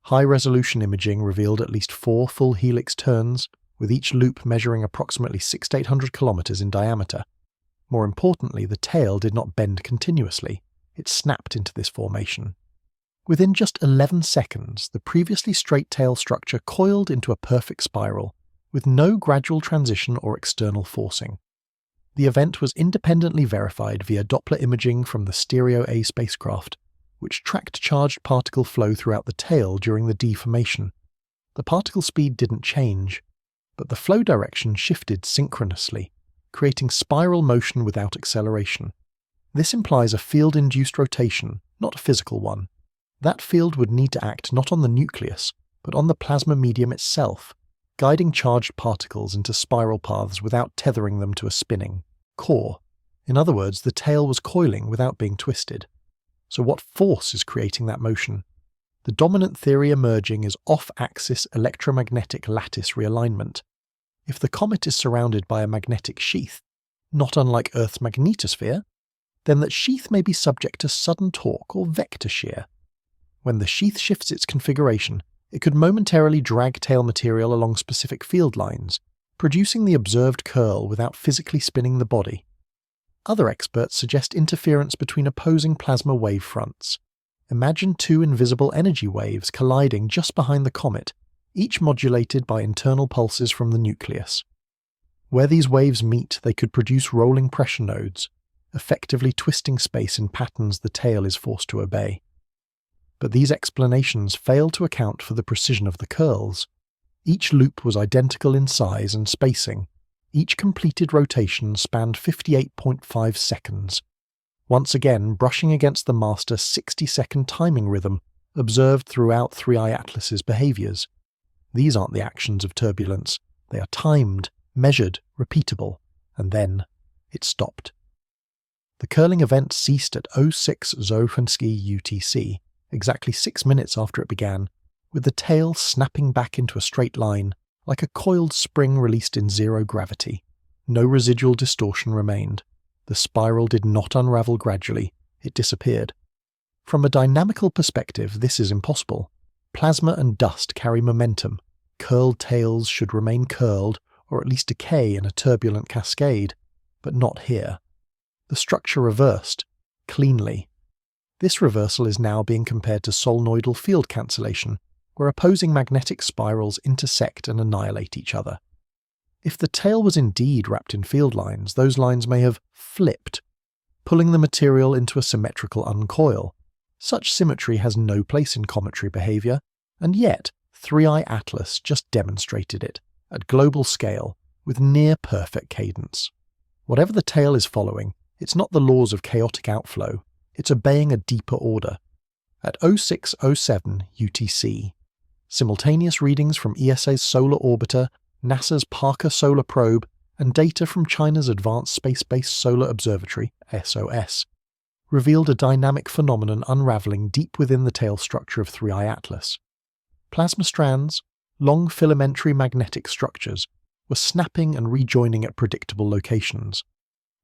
S1: High-resolution imaging revealed at least 4 full helix turns, with each loop measuring approximately 600 to 800 kilometers in diameter. More importantly, the tail did not bend continuously. It snapped into this formation. Within just 11 seconds, the previously straight tail structure coiled into a perfect spiral, with no gradual transition or external forcing. The event was independently verified via Doppler imaging from the Stereo A spacecraft, which tracked charged particle flow throughout the tail during the deformation. The particle speed didn't change, but the flow direction shifted synchronously, creating spiral motion without acceleration. This implies a field-induced rotation, not a physical one. That field would need to act not on the nucleus, but on the plasma medium itself, guiding charged particles into spiral paths without tethering them to a spinning core. In other words, the tail was coiling without being twisted. So what force is creating that motion? The dominant theory emerging is off-axis electromagnetic lattice realignment. If the comet is surrounded by a magnetic sheath, not unlike Earth's magnetosphere, then that sheath may be subject to sudden torque or vector shear. When the sheath shifts its configuration, it could momentarily drag tail material along specific field lines, producing the observed curl without physically spinning the body. Other experts suggest interference between opposing plasma wave fronts. Imagine two invisible energy waves colliding just behind the comet, each modulated by internal pulses from the nucleus. Where these waves meet, they could produce rolling pressure nodes, effectively twisting space in patterns the tail is forced to obey. But these explanations fail to account for the precision of the curls. Each loop was identical in size and spacing. Each completed rotation spanned 58.5 seconds. Once again, brushing against the master 60-second timing rhythm observed throughout 3I Atlas's behaviors. These aren't the actions of turbulence. They are timed, measured, repeatable, and then it stopped. The curling event ceased at 06 Zohransky UTC, exactly 6 minutes after it began, with the tail snapping back into a straight line, like a coiled spring released in zero gravity. No residual distortion remained. The spiral did not unravel gradually, it disappeared. From a dynamical perspective, this is impossible. Plasma and dust carry momentum. Curled tails should remain curled, or at least decay in a turbulent cascade, but not here. The structure reversed, cleanly. This reversal is now being compared to solenoidal field cancellation, where opposing magnetic spirals intersect and annihilate each other. If the tail was indeed wrapped in field lines, those lines may have flipped, pulling the material into a symmetrical uncoil. Such symmetry has no place in cometary behavior, and yet 3I Atlas just demonstrated it, at global scale, with near-perfect cadence. Whatever the tail is following, it's not the laws of chaotic outflow, it's obeying a deeper order. At 0607 UTC, simultaneous readings from ESA's solar orbiter, NASA's Parker Solar Probe, and data from China's Advanced Space-Based Solar Observatory, SOS, revealed a dynamic phenomenon unraveling deep within the tail structure of 3I Atlas. Plasma strands, long filamentary magnetic structures, were snapping and rejoining at predictable locations.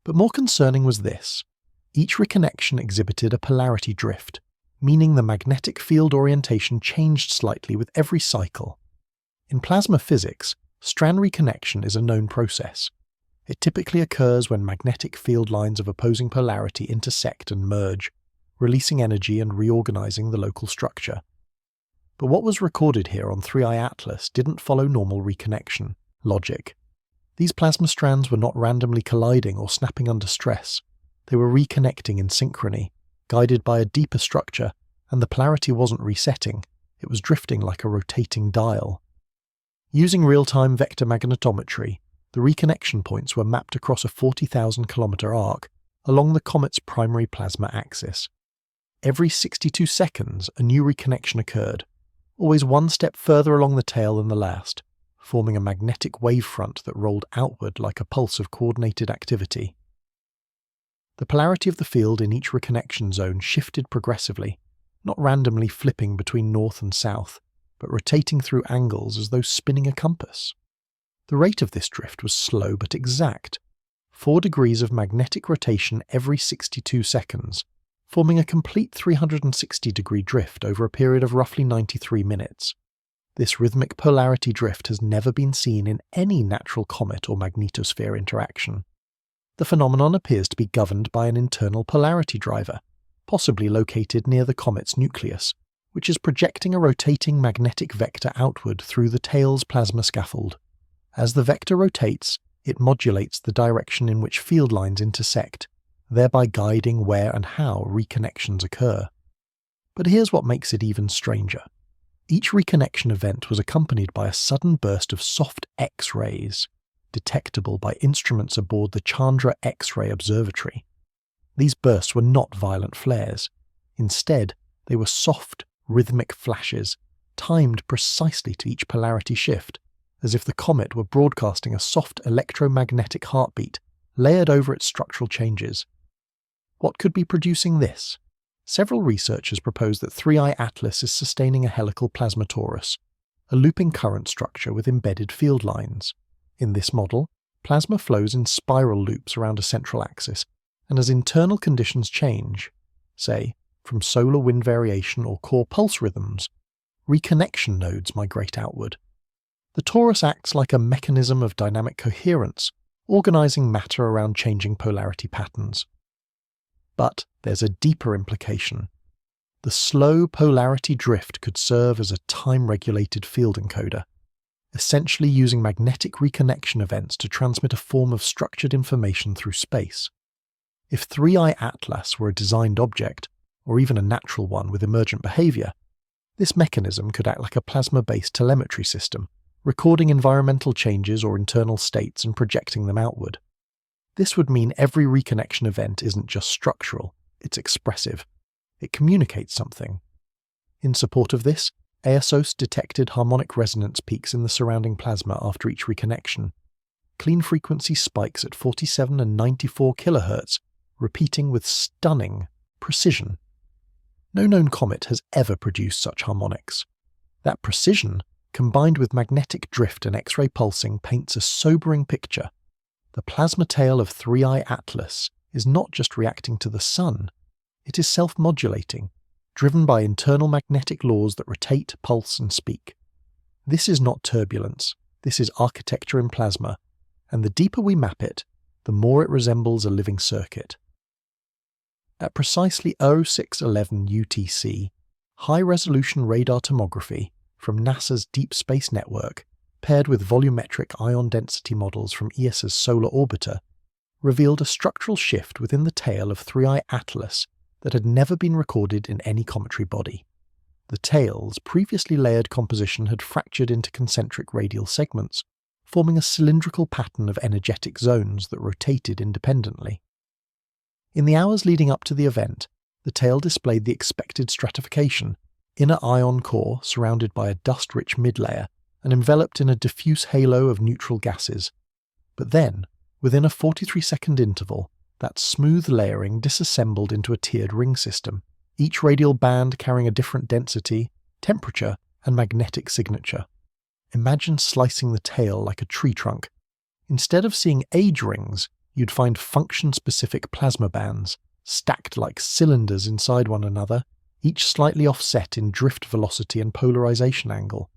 S1: But more concerning was this. Each reconnection exhibited a polarity drift, meaning the magnetic field orientation changed slightly with every cycle. In plasma physics, strand reconnection is a known process. It typically occurs when magnetic field lines of opposing polarity intersect and merge, releasing energy and reorganizing the local structure. But what was recorded here on 3I Atlas didn't follow normal reconnection logic. These plasma strands were not randomly colliding or snapping under stress. They were reconnecting in synchrony, guided by a deeper structure, and the polarity wasn't resetting, it was drifting like a rotating dial. Using real-time vector magnetometry, the reconnection points were mapped across a 40,000-kilometer arc along the comet's primary plasma axis. Every 62 seconds, a new reconnection occurred, always one step further along the tail than the last, forming a magnetic wavefront that rolled outward like a pulse of coordinated activity. The polarity of the field in each reconnection zone shifted progressively, not randomly flipping between north and south, but rotating through angles as though spinning a compass. The rate of this drift was slow but exact, 4 degrees of magnetic rotation every 62 seconds, forming a complete 360-degree drift over a period of roughly 93 minutes. This rhythmic polarity drift has never been seen in any natural comet or magnetosphere interaction. The phenomenon appears to be governed by an internal polarity driver, possibly located near the comet's nucleus, which is projecting a rotating magnetic vector outward through the tail's plasma scaffold. As the vector rotates, it modulates the direction in which field lines intersect, thereby guiding where and how reconnections occur. But here's what makes it even stranger. Each reconnection event was accompanied by a sudden burst of soft X-rays, detectable by instruments aboard the Chandra X-ray Observatory. These bursts were not violent flares. Instead, they were soft, rhythmic flashes, timed precisely to each polarity shift, as if the comet were broadcasting a soft electromagnetic heartbeat layered over its structural changes. What could be producing this? Several researchers propose that 3I Atlas is sustaining a helical plasma torus, a looping current structure with embedded field lines. In this model, plasma flows in spiral loops around a central axis, and as internal conditions change, say, from solar wind variation or core pulse rhythms, reconnection nodes migrate outward. The torus acts like a mechanism of dynamic coherence, organizing matter around changing polarity patterns. But there's a deeper implication. The slow polarity drift could serve as a time-regulated field encoder, essentially using magnetic reconnection events to transmit a form of structured information through space. If 3I Atlas were a designed object, or even a natural one with emergent behavior, this mechanism could act like a plasma-based telemetry system, recording environmental changes or internal states and projecting them outward. This would mean every reconnection event isn't just structural, it's expressive. It communicates something. In support of this, ASOS detected harmonic resonance peaks in the surrounding plasma after each reconnection. Clean frequency spikes at 47 and 94 kHz, repeating with stunning precision. No known comet has ever produced such harmonics. That precision, combined with magnetic drift and X-ray pulsing, paints a sobering picture. The plasma tail of 3I Atlas is not just reacting to the Sun, it is self-modulating, driven by internal magnetic laws that rotate, pulse, and speak. This is not turbulence, this is architecture in plasma, and the deeper we map it, the more it resembles a living circuit. At precisely 0611 UTC, high-resolution radar tomography from NASA's Deep Space Network, paired with volumetric ion density models from ESA's solar orbiter, revealed a structural shift within the tail of 3I Atlas that had never been recorded in any cometary body. The tail's previously layered composition had fractured into concentric radial segments, forming a cylindrical pattern of energetic zones that rotated independently. In the hours leading up to the event, the tail displayed the expected stratification, inner ion core surrounded by a dust-rich mid-layer and enveloped in a diffuse halo of neutral gases. But then, within a 43-second interval, that smooth layering disassembled into a tiered ring system, each radial band carrying a different density, temperature, and magnetic signature. Imagine slicing the tail like a tree trunk. Instead of seeing age rings, you'd find function-specific plasma bands, stacked like cylinders inside one another, each slightly offset in drift velocity and polarization angle.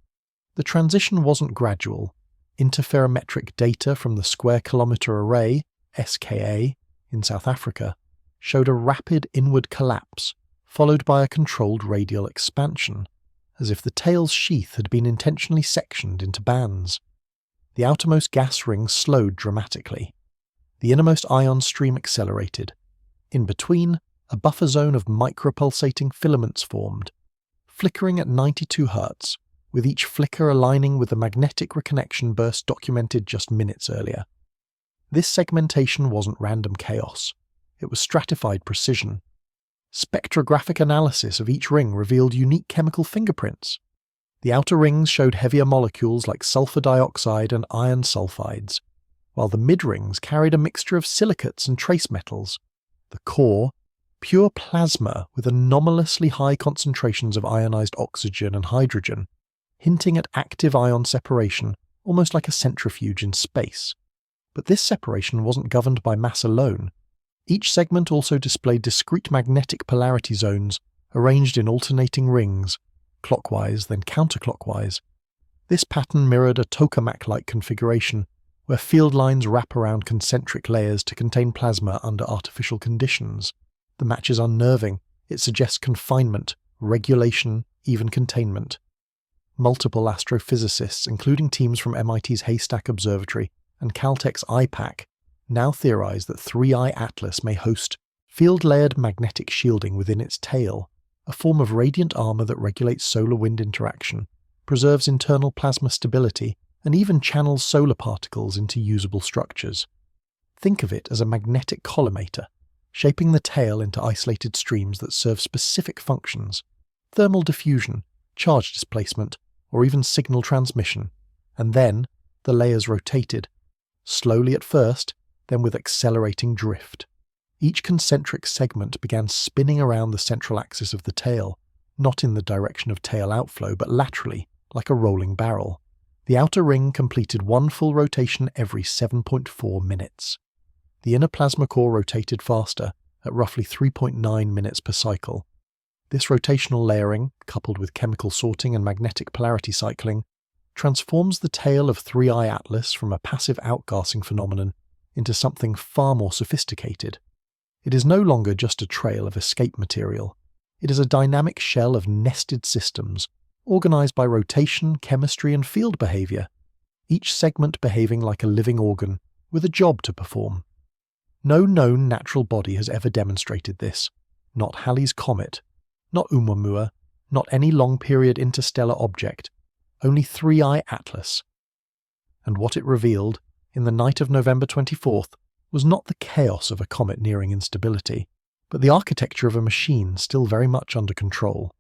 S1: The transition wasn't gradual. Interferometric data from the Square Kilometre Array, SKA, in South Africa, showed a rapid inward collapse, followed by a controlled radial expansion, as if the tail's sheath had been intentionally sectioned into bands. The outermost gas ring slowed dramatically. The innermost ion stream accelerated. In between, a buffer zone of micropulsating filaments formed, flickering at 92 Hz, with each flicker aligning with the magnetic reconnection burst documented just minutes earlier. This segmentation wasn't random chaos. It was stratified precision. Spectrographic analysis of each ring revealed unique chemical fingerprints. The outer rings showed heavier molecules like sulfur dioxide and iron sulfides, while the mid-rings carried a mixture of silicates and trace metals. The core, pure plasma with anomalously high concentrations of ionized oxygen and hydrogen, hinting at active ion separation, almost like a centrifuge in space. But this separation wasn't governed by mass alone. Each segment also displayed discrete magnetic polarity zones arranged in alternating rings, clockwise then counterclockwise. This pattern mirrored a tokamak-like configuration, where field lines wrap around concentric layers to contain plasma under artificial conditions. The match is unnerving. It suggests confinement, regulation, even containment. Multiple astrophysicists, including teams from MIT's Haystack Observatory and Caltech's IPAC, now theorize that 3I Atlas may host field-layered magnetic shielding within its tail, a form of radiant armor that regulates solar-wind interaction, preserves internal plasma stability, and even channels solar particles into usable structures. Think of it as a magnetic collimator, shaping the tail into isolated streams that serve specific functions: thermal diffusion, charge displacement, or even signal transmission. And then, the layers rotated, slowly at first, then with accelerating drift. Each concentric segment began spinning around the central axis of the tail, not in the direction of tail outflow, but laterally, like a rolling barrel. The outer ring completed one full rotation every 7.4 minutes. The inner plasma core rotated faster, at roughly 3.9 minutes per cycle. This rotational layering, coupled with chemical sorting and magnetic polarity cycling, transforms the tail of 3I Atlas from a passive outgassing phenomenon into something far more sophisticated. It is no longer just a trail of escape material. It is a dynamic shell of nested systems, organized by rotation, chemistry, and field behavior, each segment behaving like a living organ with a job to perform. No known natural body has ever demonstrated this. Not Halley's comet, not Oumuamua, not any long-period interstellar object, only 3I Atlas. And what it revealed, in the night of November 24th, was not the chaos of a comet nearing instability, but the architecture of a machine still very much under control.